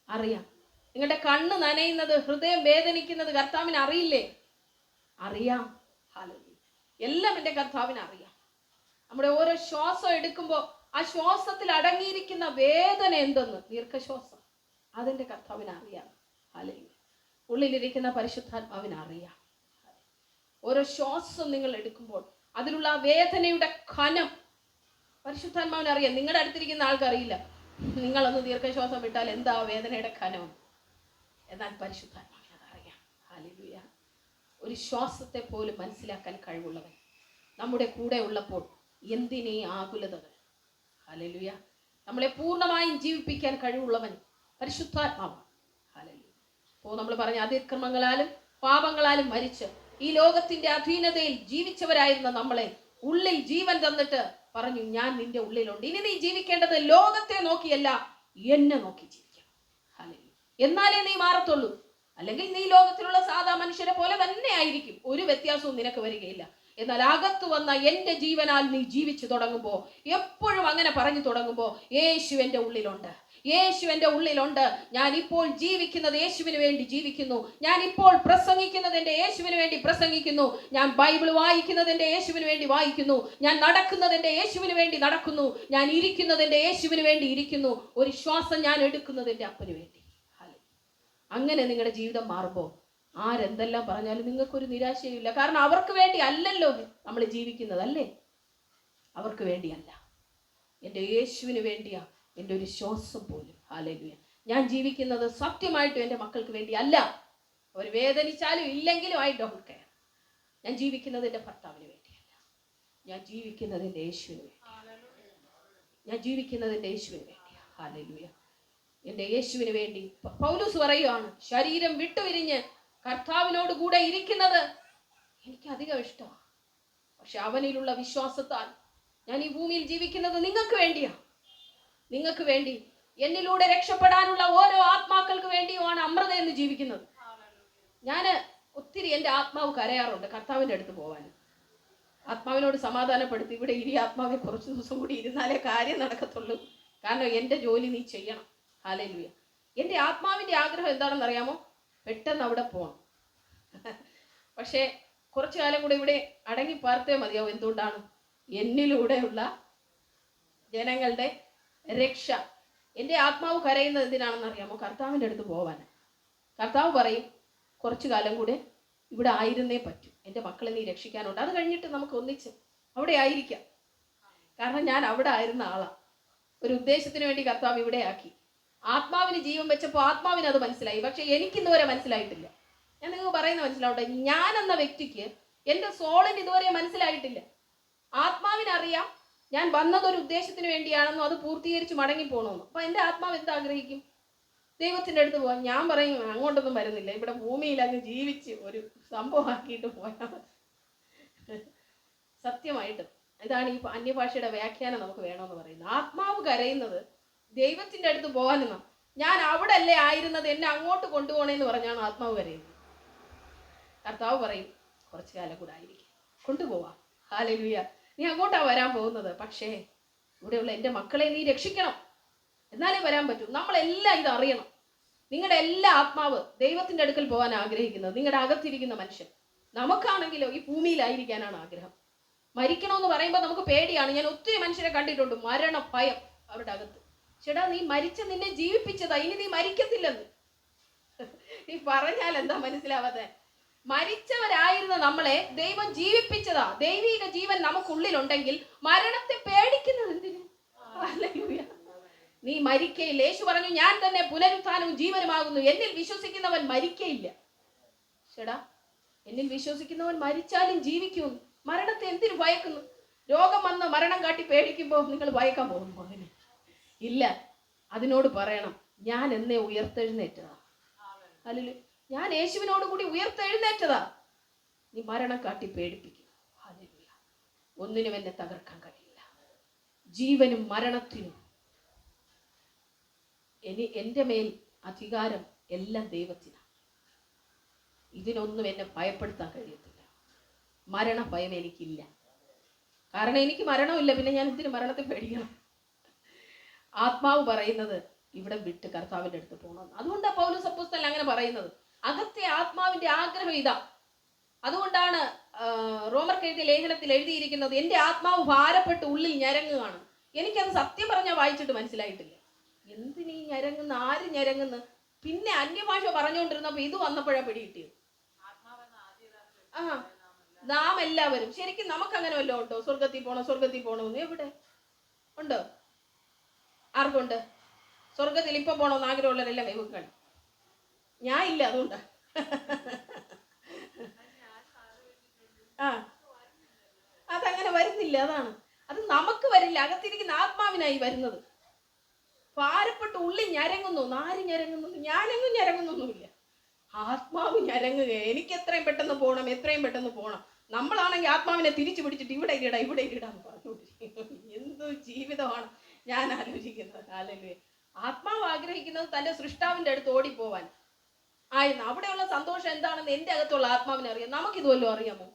അറിയാം. നിങ്ങളുടെ കണ്ണ് നനയുന്നത്, ഹൃദയം വേദനിക്കുന്നത് കർത്താവിന് അറിയില്ലേ? അറിയാം. ഹല്ലേലൂയ. എല്ലാം എൻ്റെ കർത്താവിന് അറിയാം. നമ്മുടെ ഓരോ ശ്വാസം എടുക്കുമ്പോൾ ആ ശ്വാസത്തിൽ അടങ്ങിയിരിക്കുന്ന വേദന എന്തെന്ന്, ദീർഘശ്വാസം, അതിൻ്റെ കർത്താവിന് അറിയാം. ഹല്ലേലൂയ. ഉള്ളിലിരിക്കുന്ന പരിശുദ്ധാത്മാവിന് അറിയാം. ഓരോ ശ്വാസം നിങ്ങൾ എടുക്കുമ്പോൾ അതിലുള്ള വേദനയുടെ ഖനം പരിശുദ്ധാത്മാവിന് അറിയാം. നിങ്ങളുടെ അടുത്തിരിക്കുന്ന ആൾക്കറിയില്ല. നിങ്ങളൊന്ന് ദീർഘശ്വാസം വിട്ടാൽ എന്താ വേദനയുടെ ഖനം, എന്നാൽ പരിശുദ്ധാത്മാവിന് അതറിയാം. ഹല്ലേലൂയ. ഒരു ശ്വാസത്തെ പോലും മനസ്സിലാക്കാൻ കഴിവുള്ളവൻ നമ്മുടെ കൂടെ ഉള്ളപ്പോൾ എന്തിനീ ആകുലതകൾ. ഹല്ലേലൂയ. നമ്മളെ പൂർണ്ണമായും ജീവിപ്പിക്കാൻ കഴിവുള്ളവൻ പരിശുദ്ധാത്മാവ്. ഹല്ലേലൂയ. അപ്പോൾ നമ്മൾ പറഞ്ഞ അതിക്രമങ്ങളാലും പാപങ്ങളാലും മരിച്ച് ഈ ലോകത്തിന്റെ അധീനതയിൽ ജീവിച്ചവരായിരുന്ന നമ്മളെ ഉള്ളിൽ ജീവൻ തന്നിട്ട് പറഞ്ഞു, ഞാൻ നിന്റെ ഉള്ളിലുണ്ട്. ഇനി നീ ജീവിക്കേണ്ടത് ലോകത്തെ നോക്കിയല്ല, എന്നെ നോക്കി ജീവിക്കണം. ഹല്ലേലൂയ. എന്നാലേ നീ മാറത്തുള്ളൂ. അല്ലെങ്കിൽ നീ ലോകത്തിലുള്ള സാധാ മനുഷ്യരെ പോലെ തന്നെ ആയിരിക്കും, ഒരു വ്യത്യാസവും നിനക്ക് വരികയില്ല. എന്നാൽ അകത്ത് വന്ന എൻ്റെ ജീവനാൽ നീ ജീവിച്ചു തുടങ്ങുമ്പോൾ, എപ്പോഴും അങ്ങനെ പറഞ്ഞു തുടങ്ങുമ്പോൾ, യേശു എൻ്റെ ഉള്ളിലുണ്ട്, യേശു എൻ്റെ ഉള്ളിലുണ്ട്. ഞാൻ ഇപ്പോൾ ജീവിക്കുന്നത് യേശുവിന് വേണ്ടി ജീവിക്കുന്നു. ഞാൻ ഇപ്പോൾ പ്രസംഗിക്കുന്നത് എൻ്റെ യേശുവിന് വേണ്ടി പ്രസംഗിക്കുന്നു. ഞാൻ ബൈബിൾ വായിക്കുന്നത് എൻ്റെ യേശുവിന് വേണ്ടി വായിക്കുന്നു. ഞാൻ നടക്കുന്നത് എൻ്റെ യേശുവിന് വേണ്ടി നടക്കുന്നു. ഞാൻ ഇരിക്കുന്നത് എൻ്റെ യേശുവിന് വേണ്ടി ഇരിക്കുന്നു. ഒരു ശ്വാസം ഞാൻ എടുക്കുന്നത് എൻ്റെ അപ്പന് വേണ്ടി. അങ്ങനെ നിങ്ങളുടെ ജീവിതം മാറുമ്പോൾ ആരെന്തെല്ലാം പറഞ്ഞാലും നിങ്ങൾക്കൊരു നിരാശയില്ല. കാരണം അവർക്ക് വേണ്ടി അല്ലല്ലോ നമ്മൾ ജീവിക്കുന്നത്, അല്ലേ? അവർക്ക് വേണ്ടിയല്ല, എൻ്റെ യേശുവിന് വേണ്ടിയാ എൻ്റെ ഒരു ശ്വാസം പോലും. ഹല്ലേലൂയ. ഞാൻ ജീവിക്കുന്നത് സത്യമായിട്ടും എൻ്റെ മക്കൾക്ക് വേണ്ടി അല്ല. അവർ വേദനിച്ചാലും ഇല്ലെങ്കിലും ഐ ഡോണ്ട് കെയർ. ഞാൻ ജീവിക്കുന്നത് എൻ്റെ ഭർത്താവിന് വേണ്ടിയല്ല, ഞാൻ ജീവിക്കുന്നത് എൻ്റെ യേശുവിന് വേണ്ടിയാണ്. ഞാൻ ജീവിക്കുന്നത് എൻ്റെ യേശുവിന് വേണ്ടിയാണ്. ഹല്ലേലൂയ. എൻ്റെ യേശുവിന് വേണ്ടി. പൗലോസ് പറയുകയാണ്, ശരീരം വിട്ടുപിരിഞ്ഞ് കർത്താവിനോട് കൂടെ ഇരിക്കുന്നത് എനിക്ക് അധികം ഇഷ്ടമാണ്. പക്ഷെ അവനിലുള്ള വിശ്വാസത്താൽ ഞാൻ ഈ ഭൂമിയിൽ ജീവിക്കുന്നത് നിങ്ങൾക്ക് വേണ്ടിയാണ്. നിങ്ങൾക്ക് വേണ്ടി, എന്നിലൂടെ രക്ഷപ്പെടാനുള്ള ഓരോ ആത്മാക്കൾക്ക് വേണ്ടിയുമാണ് അമൃത എന്ന് ജീവിക്കുന്നത്. ഞാൻ ഒത്തിരി എൻ്റെ ആത്മാവ് കരയാറുണ്ട് കർത്താവിൻ്റെ അടുത്ത് പോകാൻ. ആത്മാവിനോട് സമാധാനപ്പെടുത്തി, ഇവിടെ ഇരി ആത്മാവെ, കുറച്ച് ദിവസം കൂടി ഇരുന്നാലേ കാര്യം നടക്കത്തുള്ളൂ, കാരണം എൻ്റെ ജോലി നീ ചെയ്യണം. ഹല്ലേലൂയ. എൻ്റെ ആത്മാവിൻ്റെ ആഗ്രഹം എന്താണെന്ന് അറിയാമോ? പെട്ടെന്ന് അവിടെ പോകണം. പക്ഷേ കുറച്ചു കാലം കൂടെ ഇവിടെ അടങ്ങി പാർത്തേ മതിയാവും. എന്തുകൊണ്ടാണ്? എന്നിലൂടെയുള്ള ജനങ്ങളുടെ രക്ഷ. എൻ്റെ ആത്മാവ് കരയുന്നത് എന്തിനാണെന്ന് അറിയാമോ? കർത്താവിൻ്റെ അടുത്ത് പോകാൻ. കർത്താവ് പറയും, കുറച്ചു കാലം കൂടെ ഇവിടെ ആയിരുന്നേ പറ്റൂ, എൻ്റെ മക്കളെ നീ രക്ഷിക്കാനുണ്ട്, അത് കഴിഞ്ഞിട്ട് നമുക്ക് ഒന്നിച്ച് അവിടെ ആയിരിക്കാം. കാരണം ഞാൻ അവിടെ ആയിരുന്ന ആളാണ്. ഒരു ഉദ്ദേശത്തിന് വേണ്ടി കർത്താവ് ഇവിടെ ആക്കി. ആത്മാവിന് ജീവൻ വെച്ചപ്പോൾ ആത്മാവിന് അത് മനസ്സിലായി. പക്ഷെ എനിക്കിന്നുവരെ മനസ്സിലായിട്ടില്ല. ഞാൻ നിങ്ങൾക്ക് പറയുന്നത് മനസ്സിലാവട്ടെ, ഞാൻ എന്ന വ്യക്തിക്ക് എൻ്റെ സോളിന് ഇതുവരെ മനസ്സിലായിട്ടില്ല. ആത്മാവിനറിയാം ഞാൻ വന്നതൊരു ഉദ്ദേശത്തിന് വേണ്ടിയാണെന്നോ അത് പൂർത്തീകരിച്ച് മടങ്ങി പോകണമെന്നോ. അപ്പൊ എൻ്റെ ആത്മാവ് എന്താഗ്രഹിക്കും? ദൈവത്തിൻ്റെ അടുത്ത് പോകാൻ. ഞാൻ പറയും, അങ്ങോട്ടൊന്നും വരുന്നില്ല, ഇവിടെ ഭൂമിയിൽ അങ്ങ് ജീവിച്ച് ഒരു സംഭവമാക്കിയിട്ട് പോയാൽ മതി. സത്യമായിട്ട് ഇതാണ് ഈ അന്യഭാഷയുടെ വ്യാഖ്യാനം നമുക്ക് വേണമെന്ന് പറയുന്നത്. ആത്മാവ് കരയുന്നത് ദൈവത്തിൻ്റെ അടുത്ത് പോകാനെന്നാ. ഞാൻ അവിടെ അല്ലേ ആയിരുന്നത്, എന്നെ അങ്ങോട്ട് കൊണ്ടുപോകണേന്ന് പറഞ്ഞാണ് ആത്മാവ് കരയുന്നത്. കർത്താവ് പറയും, കുറച്ചു കാലം കൂടെ ആയിരിക്കും, കൊണ്ടുപോവാം. ഹല്ലേലൂയ. നീ അങ്ങോട്ടാ വരാൻ പോകുന്നത്, പക്ഷേ ഇവിടെയുള്ള എൻ്റെ മക്കളെ നീ രക്ഷിക്കണം, എന്നാലേ വരാൻ പറ്റൂ. നമ്മളെല്ലാം ഇത് അറിയണം. നിങ്ങളുടെ എല്ലാ ആത്മാവ് ദൈവത്തിൻ്റെ അടുക്കൽ പോകാൻ ആഗ്രഹിക്കുന്നത്, നിങ്ങളുടെ അകത്തിരിക്കുന്ന മനുഷ്യൻ. നമുക്കാണെങ്കിലോ ഈ ഭൂമിയിലായിരിക്കാനാണ് ആഗ്രഹം. മരിക്കണമെന്ന് പറയുമ്പോൾ നമുക്ക് പേടിയാണ്. ഞാൻ ഒത്തിരി മനുഷ്യരെ കണ്ടിട്ടുണ്ട്, മരണ ഭയം അവരുടെ അകത്ത്. ചേട്ടാ, നീ മരിച്ച നിന്നെ ജീവിപ്പിച്ചതാ, ഇനി നീ മരിക്കത്തില്ലെന്ന്. നീ പറഞ്ഞാൽ എന്താ മനസ്സിലാവാതെ? മരിച്ചവരായിരുന്ന നമ്മളെ ദൈവം ജീവിപ്പിച്ചതാ. ദൈവിക ജീവൻ നമുക്കുള്ളിലുണ്ടെങ്കിൽ മരണത്തെ പേടിക്കുന്നത് എന്തിനു? ഹല്ലേലൂയ. നീ മരിക്കയില്ല. യേശു പറഞ്ഞു, ഞാൻ തന്നെ പുനരുത്ഥാനവും ജീവനുമാകുന്നു, എന്നിൽ വിശ്വസിക്കുന്നവൻ മരിക്കയില്ല. ചേടാ, എന്നിൽ വിശ്വസിക്കുന്നവൻ മരിച്ചാലും ജീവിക്കും. മരണത്തെ എന്തിനു ഭയക്കുന്നു? രോഗം വന്ന് മരണം കാട്ടി പേടിക്കുമ്പോൾ നിങ്ങൾ ഭയക്കാൻ പോകുന്നു? അതിന് ഇല്ല. അതിനോട് പറയണം, ഞാൻ എന്നെ ഉയർത്തെഴുന്നേറ്റതാ. ഹല്ലേലൂയ. ഞാൻ യേശുവിനോട് കൂടി ഉയർത്തെഴുന്നേറ്റതാ. നീ മരണം കാട്ടി പേടിപ്പിക്കും. ഹല്ലേലൂയ. ഒന്നിനും എന്നെ തകർക്കാൻ കഴിയില്ല. ജീവനും മരണത്തിനും എൻ്റെ മേൽ അധികാരം എല്ലാം ദൈവത്തിനാണ്. ഇതിനൊന്നും എന്നെ ഭയപ്പെടുത്താൻ കഴിയത്തില്ല. മരണഭയം എനിക്കില്ല. കാരണം എനിക്ക് മരണമില്ല, പിന്നെ ഞാൻ എന്തിനു മരണത്തെ പേടിക്കണം? ആത്മാവ് പറയുന്നത് ഇവിടെ വിട്ട് കർത്താവിൻ്റെ അടുത്ത് പോകണം. അതുകൊണ്ടാണ് പൗലോസ് അപ്പോസ്തലൻ അങ്ങനെ പറയുന്നത്. അകത്തെ ആത്മാവിന്റെ ആഗ്രഹം ഇതാ. അതുകൊണ്ടാണ് റോമർക്ക് എഴുതിയ ലേഖനത്തിൽ എഴുതിയിരിക്കുന്നത്, എൻ്റെ ആത്മാവ് ഭാരപ്പെട്ട് ഉള്ളിൽ ഞരങ്ങുകയാണ്. എനിക്കത് സത്യം പറഞ്ഞാൽ വായിച്ചിട്ട് മനസ്സിലായിട്ടില്ല. എന്തിനീ ഞരങ്ങുന്ന, ആര് ഞരങ്ങുന്നു? പിന്നെ അന്യഭാഷ പറഞ്ഞുകൊണ്ടിരുന്നപ്പോ ഇത് വന്നപ്പോഴാണ് പിടികിട്ടിയത്. നാം എല്ലാവരും ശരിക്കും നമുക്കങ്ങനെ വല്ലതും ഉണ്ടോ? സ്വർഗത്തിൽ പോണോ, സ്വർഗത്തിൽ പോണോന്ന് എവിടെ ഉണ്ടോ? ആർക്കുണ്ട്? സ്വർഗത്തിൽ ഇപ്പൊ പോണോന്ന് ആഗ്രഹമുള്ളവരെല്ലാം കൈവക്കണം. ഞാൻ ഇല്ല, അതുകൊണ്ടാ. അതങ്ങനെ വരുന്നില്ല. അതാണ്, അത് നമുക്ക് വരില്ല. അകത്തിരിക്കുന്ന ആത്മാവിനായി വരുന്നത്. ഭാരപ്പെട്ട് ഉള്ളിൽ ഞരങ്ങുന്നു. ആര് ഞരങ്ങുന്നു? ഞാനെങ്ങും ഞരങ്ങുന്നൊന്നുമില്ല. ആത്മാവ് ഞരങ്ങുക. എനിക്ക് എത്രയും പെട്ടെന്ന് പോകണം, എത്രയും പെട്ടെന്ന് പോകണം. നമ്മളാണെങ്കിൽ ആത്മാവിനെ തിരിച്ചു പിടിച്ചിട്ട് ഇവിടെ ഇടാ, ഇവിടെ ഇടാന്ന് പറഞ്ഞുകൊണ്ടിരിക്കുന്നു. എന്തു ജീവിതമാണ് ഞാൻ ആലോചിക്കുന്നത്. ഹല്ലേലൂയ. ആത്മാവ് ആഗ്രഹിക്കുന്നത് തൻ്റെ സൃഷ്ടാവിൻ്റെ അടുത്ത് ഓടിപ്പോവാൻ ആയിരുന്നു. അവിടെയുള്ള സന്തോഷം എന്താണെന്ന് എൻ്റെ അകത്തുള്ള ആത്മാവിനെ അറിയാം. നമുക്കിതുവല്ലോ അറിയാമോ?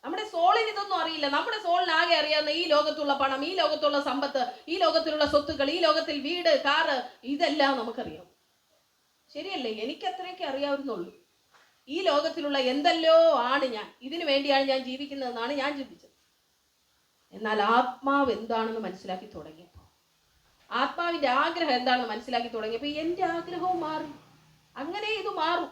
നമ്മുടെ സോളിന് ഇതൊന്നും അറിയില്ല. നമ്മുടെ സോളിന് ആകെ അറിയാവുന്ന ഈ ലോകത്തുള്ള പണം, ഈ ലോകത്തുള്ള സമ്പത്ത്, ഈ ലോകത്തിലുള്ള സ്വത്തുക്കൾ, ഈ ലോകത്തിൽ വീട്, കാറ്, ഇതെല്ലാം നമുക്കറിയാം. ശരിയല്ലേ? എനിക്ക് അത്രയൊക്കെ അറിയാവുന്നുള്ളൂ. ഈ ലോകത്തിലുള്ള എന്തെല്ലോ ആണ് ഞാൻ, ഇതിനു വേണ്ടിയാണ് ഞാൻ ജീവിക്കുന്നതെന്നാണ് ഞാൻ ചിന്തിച്ചത്. എന്നാൽ ആത്മാവ് എന്താണെന്ന് മനസ്സിലാക്കി തുടങ്ങിയപ്പോൾ, ആത്മാവിന്റെ ആഗ്രഹം എന്താണെന്ന് മനസ്സിലാക്കി തുടങ്ങിയപ്പോൾ എൻ്റെ ആഗ്രഹവും മാറി. അങ്ങനെ ഇത് മാറും,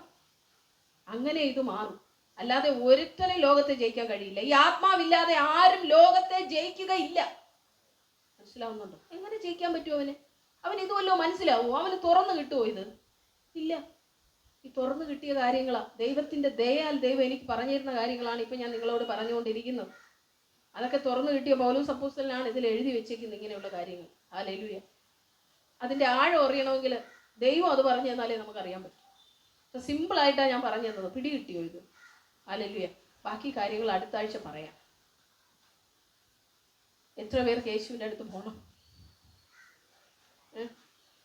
അങ്ങനെ ഇത് മാറും. അല്ലാതെ ഒരുത്തനും ലോകത്തെ ജയിക്കാൻ കഴിയില്ല. ഈ ആത്മാവില്ലാതെ ആരും ലോകത്തെ ജയിക്കുകയില്ല. മനസ്സിലാവുന്നുണ്ടോ? എങ്ങനെ ജയിക്കാൻ പറ്റുമോ അവന്? അവൻ ഇതുവല്ലോ മനസ്സിലാവുമോ? അവന് തുറന്നു കിട്ടുമോ ഇത്? ഇല്ല. ഈ തുറന്നു കിട്ടിയ കാര്യങ്ങളാ. ദൈവത്തിന്റെ ദയാൽ ദൈവം എനിക്ക് പറഞ്ഞിരുന്ന കാര്യങ്ങളാണ് ഇപ്പൊ ഞാൻ നിങ്ങളോട് പറഞ്ഞുകൊണ്ടിരിക്കുന്നത്. അതൊക്കെ തുറന്നു കിട്ടിയ പൗലോസ് അപ്പോസ്തലനാണ് ഇതിൽ എഴുതി വെച്ചേക്കുന്നത്, ഇങ്ങനെയുള്ള കാര്യങ്ങൾ. ഹല്ലേലൂയ. അതിൻ്റെ ആഴം അറിയണമെങ്കിൽ ദൈവം അത് പറഞ്ഞു തന്നാലേ നമുക്കറിയാൻ പറ്റും. സിമ്പിളായിട്ടാണ് ഞാൻ പറഞ്ഞു തന്നത്. പിടി കിട്ടിയോ ഇത്? ഹല്ലേലൂയ. ബാക്കി കാര്യങ്ങൾ അടുത്ത ആഴ്ച പറയാം. എത്ര പേർക്ക് യേശുവിൻ്റെ അടുത്ത് പോകണം?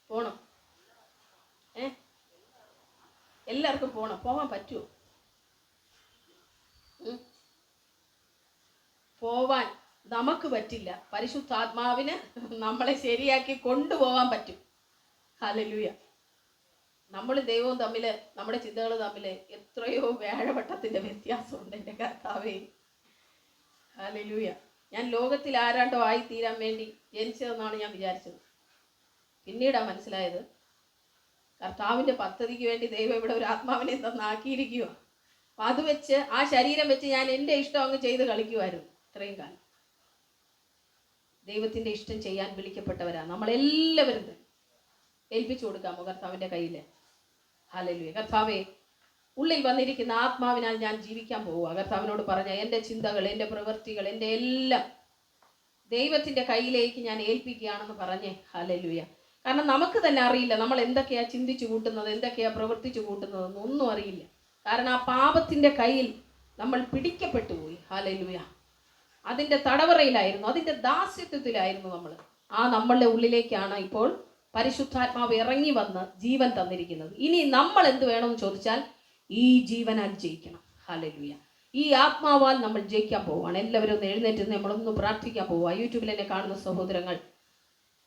പോകണം? എല്ലാവർക്കും പോകണം. പോകാൻ പറ്റുമോ? പോവാൻ നമുക്ക് പറ്റില്ല. പരിശുദ്ധാത്മാവിന് നമ്മളെ ശരിയാക്കി കൊണ്ടുപോകാൻ പറ്റും. ഹല്ലേലൂയ. നമ്മൾ ദൈവവും തമ്മിൽ, നമ്മുടെ ചിന്തകൾ തമ്മിൽ എത്രയോ വ്യാഴവട്ടത്തിൻ്റെ വ്യത്യാസമുണ്ട് എൻ്റെ കർത്താവേ. ഹല്ലേലൂയ. ഞാൻ ലോകത്തിൽ ആരാണ്ടോ ആയിത്തീരാൻ വേണ്ടി ജനിച്ചതെന്നാണ് ഞാൻ വിചാരിച്ചത്. പിന്നീടാണ് മനസ്സിലായത് കർത്താവിൻ്റെ പദ്ധതിക്ക് വേണ്ടി ദൈവം ഇവിടെ ഒരു ആത്മാവിനെ തന്നാക്കിയിരിക്കുക. അപ്പം അത് വെച്ച്, ആ ശരീരം വെച്ച് ഞാൻ എൻ്റെ ഇഷ്ടം അങ്ങ് ചെയ്ത് കളിക്കുമായിരുന്നു ഇത്രയും കാലം. ദൈവത്തിൻ്റെ ഇഷ്ടം ചെയ്യാൻ വിളിക്കപ്പെട്ടവരാണ് നമ്മളെല്ലാവരും. ഏൽപ്പിച്ചു കൊടുക്കാമോ കർത്താവിൻ്റെ കയ്യിൽ? ഹല്ലേലൂയ. കർത്താവേ, ഉള്ളിൽ വന്നിരിക്കുന്ന ആത്മാവിനാൽ ഞാൻ ജീവിക്കാൻ പോവുക. കർത്താവിനോട് പറഞ്ഞ എൻ്റെ ചിന്തകൾ, എൻ്റെ പ്രവൃത്തികൾ, എൻ്റെ എല്ലാം ദൈവത്തിൻ്റെ കയ്യിലേക്ക് ഞാൻ ഏൽപ്പിക്കുകയാണെന്ന് പറഞ്ഞേ. ഹല്ലേലൂയ. കാരണം നമുക്ക് തന്നെ അറിയില്ല നമ്മൾ എന്തൊക്കെയാണ് ചിന്തിച്ചു കൂട്ടുന്നത്, എന്തൊക്കെയാണ് പ്രവർത്തിച്ചു കൂട്ടുന്നതെന്ന് ഒന്നും അറിയില്ല. കാരണം ആ പാപത്തിൻ്റെ കയ്യിൽ നമ്മൾ പിടിക്കപ്പെട്ടു പോയി. ഹല്ലേലൂയ. അതിൻ്റെ തടവറയിലായിരുന്നു, അതിൻ്റെ ദാസ്യത്വത്തിലായിരുന്നു നമ്മൾ. ആ നമ്മളുടെ ഉള്ളിലേക്കാണ് ഇപ്പോൾ പരിശുദ്ധാത്മാവ് ഇറങ്ങി വന്ന് ജീവൻ തന്നിരിക്കുന്നത്. ഇനി നമ്മൾ എന്ത് വേണമെന്ന് ചോദിച്ചാൽ ഈ ജീവനാൽ ജയിക്കണം. ഹല്ലേലൂയ. ഈ ആത്മാവാൽ നമ്മൾ ജയിക്കാൻ പോവുകയാണ്. എല്ലാവരും ഒന്ന് എഴുന്നേറ്റ് നമ്മളൊന്ന് പ്രാർത്ഥിക്കാൻ പോവുക. യൂട്യൂബിൽ എന്നെ കാണുന്ന സഹോദരങ്ങൾ,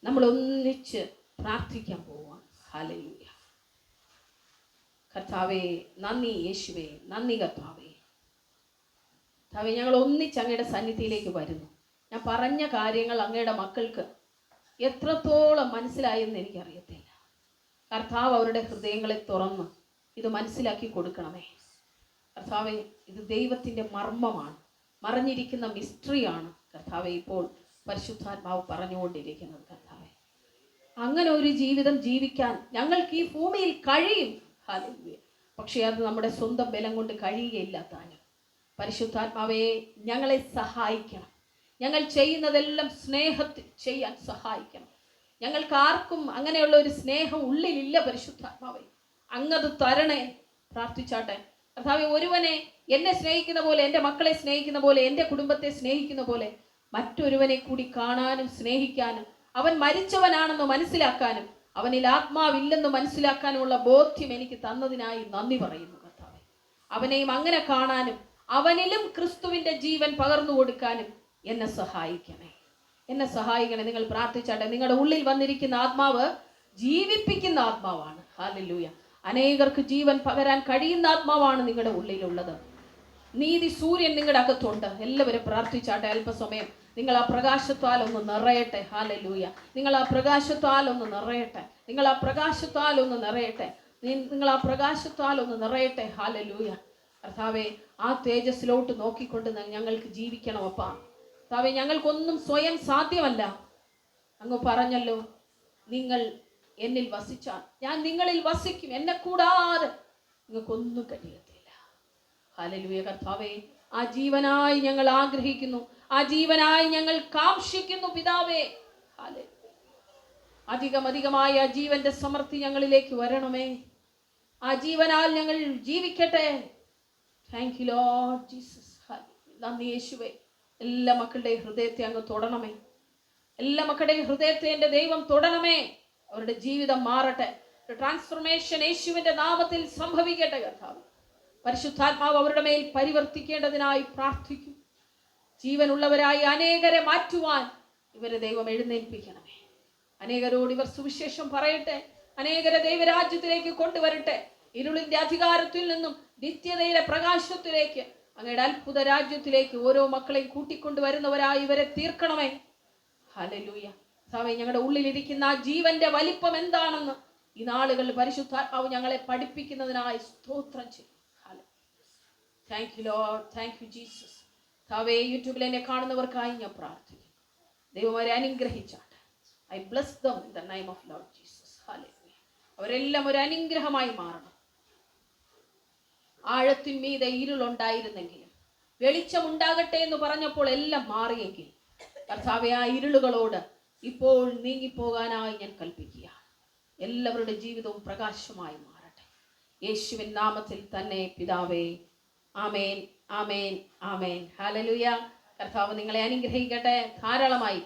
നമ്മൾ ഒന്നിച്ച് പ്രാർത്ഥിക്കാൻ പോവുക. ഹല്ലേലൂയ. കർത്താവേ നന്ദി, യേശുവേ നന്ദി. കർത്താവേ, കർത്താവേ, ഞങ്ങൾ ഒന്നിച്ച് അങ്ങയുടെ സന്നിധിയിലേക്ക് വരുന്നു. ഞാൻ പറഞ്ഞ കാര്യങ്ങൾ അങ്ങയുടെ മക്കൾക്ക് എത്രത്തോളം മനസ്സിലായെന്ന് എനിക്കറിയത്തില്ല. കർത്താവ് അവരുടെ ഹൃദയങ്ങളെ തുറന്ന് ഇത് മനസ്സിലാക്കി കൊടുക്കണമേ. കർത്താവെ, ഇത് ദൈവത്തിൻ്റെ മർമ്മമാണ്, മറഞ്ഞിരിക്കുന്ന മിസ്റ്ററിയാണ് കർത്താവെ ഇപ്പോൾ പരിശുദ്ധാത്മാവ് പറഞ്ഞുകൊണ്ടിരിക്കുന്നത്. കർത്താവെ, അങ്ങനെ ഒരു ജീവിതം ജീവിക്കാൻ ഞങ്ങൾക്ക് ഈ ഭൂമിയിൽ കഴിയും. ഹല്ലേലൂയ. പക്ഷേ അത് നമ്മുടെ സ്വന്തം ബലം കൊണ്ട് കഴിയുകയില്ല താനും. പരിശുദ്ധാത്മാവെ, ഞങ്ങളെ സഹായിക്കണം. ഞങ്ങൾ ചെയ്യുന്നതെല്ലാം സ്നേഹത്തിൽ ചെയ്യാൻ സഹായിക്കണം. ഞങ്ങൾക്ക് ആർക്കും അങ്ങനെയുള്ള ഒരു സ്നേഹം ഉള്ളിലില്ല. പരിശുദ്ധാത്മാവേ, അങ്ങത് തരണേ. പ്രാർത്ഥിച്ചാട്ടെ. കർത്താവേ, ഒരുവനെ എന്നെ സ്നേഹിക്കുന്ന പോലെ, എൻ്റെ മക്കളെ സ്നേഹിക്കുന്ന പോലെ, എൻ്റെ കുടുംബത്തെ സ്നേഹിക്കുന്ന പോലെ മറ്റൊരുവനെ കൂടി കാണാനും സ്നേഹിക്കാനും, അവൻ മരിച്ചവനാണെന്ന് മനസ്സിലാക്കാനും, അവനിൽ ആത്മാവില്ലെന്ന് മനസ്സിലാക്കാനുമുള്ള ബോധ്യം എനിക്ക് തന്നതിനായി നന്ദി പറയുന്നു. കർത്താവേ, അവനെയും അങ്ങനെ കാണാനും അവനിലും ക്രിസ്തുവിൻ്റെ ജീവൻ പകർന്നു കൊടുക്കാനും എന്നെ സഹായിക്കണേ. എന്നെ സഹായിക്കണേ. നിങ്ങൾ പ്രാർത്ഥിച്ചാട്ടെ. നിങ്ങളുടെ ഉള്ളിൽ വന്നിരിക്കുന്ന ആത്മാവ് ജീവിപ്പിക്കുന്ന ആത്മാവാണ്. ഹല്ലേലൂയ. അനേകർക്ക് ജീവൻ പകരാൻ കഴിയുന്ന ആത്മാവാണ് നിങ്ങളുടെ ഉള്ളിലുള്ളത്. നീതി സൂര്യൻ നിങ്ങളുടെ അകത്തുണ്ട്. എല്ലാവരും പ്രാർത്ഥിച്ചാട്ടെ. അല്പസമയം നിങ്ങൾ ആ പ്രകാശത്താൽ ഒന്ന് നിറയട്ടെ. ഹല്ലേലൂയ. നിങ്ങൾ ആ പ്രകാശത്താൽ ഒന്ന് നിറയട്ടെ. നിങ്ങൾ ആ പ്രകാശത്താൽ ഒന്ന് നിറയട്ടെ. നിങ്ങൾ ആ പ്രകാശത്താൽ ഒന്ന് നിറയട്ടെ. ഹല്ലേലൂയ. കർത്താവേ, ആ തേജസ്സിലോട്ട് നോക്കിക്കൊണ്ട് ഞങ്ങൾക്ക് ജീവിക്കണം. അപ്പാ കർത്താവേ, ഞങ്ങൾക്കൊന്നും സ്വയം സാധ്യമല്ല. അങ്ങ് പറഞ്ഞല്ലോ, നിങ്ങൾ എന്നിൽ വസിച്ചാൽ ഞാൻ നിങ്ങളിൽ വസിക്കും, എന്നെ കൂടാതെ നിങ്ങൾക്കൊന്നും കഴിയത്തില്ല. ഹല്ലേലൂയ. കർത്താവേ, ആ ജീവനായി ഞങ്ങൾ ആഗ്രഹിക്കുന്നു, ആ ജീവനായി ഞങ്ങൾ കാംക്ഷിക്കുന്നു. പിതാവേ, ഹല്ലേലൂയ. അധികമായ ആ ജീവന്റെ സമൃദ്ധി ഞങ്ങളിലേക്ക് വരണമേ. ആ ജീവനാൽ ഞങ്ങൾ ജീവിക്കട്ടെ. Thank you Lord Jesus. നന്ദി യേശുവേ. എല്ലാ മക്കളുടെയും ഹൃദയത്തെ അങ്ങ് തൊടണമേ. എല്ലാ മക്കളുടെയും ഹൃദയത്തെ എൻ്റെ ദൈവം തൊടണമേ. അവരുടെ ജീവിതം മാറട്ടെ. ട്രാൻസ്ഫർമേഷൻ യേശുവിൻ്റെ നാമത്തിൽ സംഭവിക്കട്ടെ. കർത്താവ്, പരിശുദ്ധാത്മാവ് അവരുടെ മേൽ പരിവർത്തിക്കേണ്ടതിനായി പ്രാർത്ഥിക്കും. ജീവനുള്ളവരായി അനേകരെ മാറ്റുവാൻ ഇവരെ ദൈവം എഴുന്നേൽപ്പിക്കണമേ. അനേകരോട് ഇവർ സുവിശേഷം പറയട്ടെ. അനേകരെ ദൈവരാജ്യത്തിലേക്ക് കൊണ്ടുവരട്ടെ. ഇരുളിൻ്റെ അധികാരത്തിൽ നിന്നും നിത്യതയിലെ പ്രകാശത്തിലേക്ക്, അങ്ങയുടെ അത്ഭുത രാജ്യത്തിലേക്ക് ഓരോ മക്കളെയും കൂട്ടിക്കൊണ്ടുവരുന്നവരായി ഇവരെ തീർക്കണമേ. ഹല്ലേലൂയ. കർത്താവേ, ഞങ്ങളുടെ ഉള്ളിലിരിക്കുന്ന ആ ജീവന്റെ വലിപ്പം എന്താണെന്ന് ഈ നാളുകളിൽ പരിശുദ്ധാത്മാവ് ഞങ്ങളെ പഠിപ്പിക്കുന്നതിനായി സ്തോത്രം ചെയ്യും. Thank you Lord. Thank you Jesus. കർത്താവേ, യൂട്യൂബിൽ എന്നെ കാണുന്നവർക്കായി ഞാൻ പ്രാർത്ഥിക്കുന്നു. ദൈവം അവരെ അനുഗ്രഹിച്ചാട്ടെ. I bless them in the name of Lord Jesus. Hallelujah. അവരെല്ലാം ഒരു അനുഗ്രഹമായി മാറണം. ആഴത്തിന്മീതെ ഇരുളുണ്ടായിരുന്നെങ്കിലും വെളിച്ചമുണ്ടാകട്ടെ എന്ന് പറഞ്ഞപ്പോൾ എല്ലാം മാറിയെങ്കിൽ കർത്താവേ, ആ ഇരുളുകളോട് ഇപ്പോൾ നീങ്ങിപ്പോകാനായി ഞാൻ കൽപ്പിക്കുക. എല്ലാവരുടെ ജീവിതവും പ്രകാശമായി മാറട്ടെ. യേശുവിൻ നാമത്തിൽ തന്നെ പിതാവേ, ആമേൻ, ആമേൻ, ആമേൻ. ഹല്ലേലൂയ. കർത്താവ് നിങ്ങളെ അനുഗ്രഹിക്കട്ടെ ധാരാളമായി.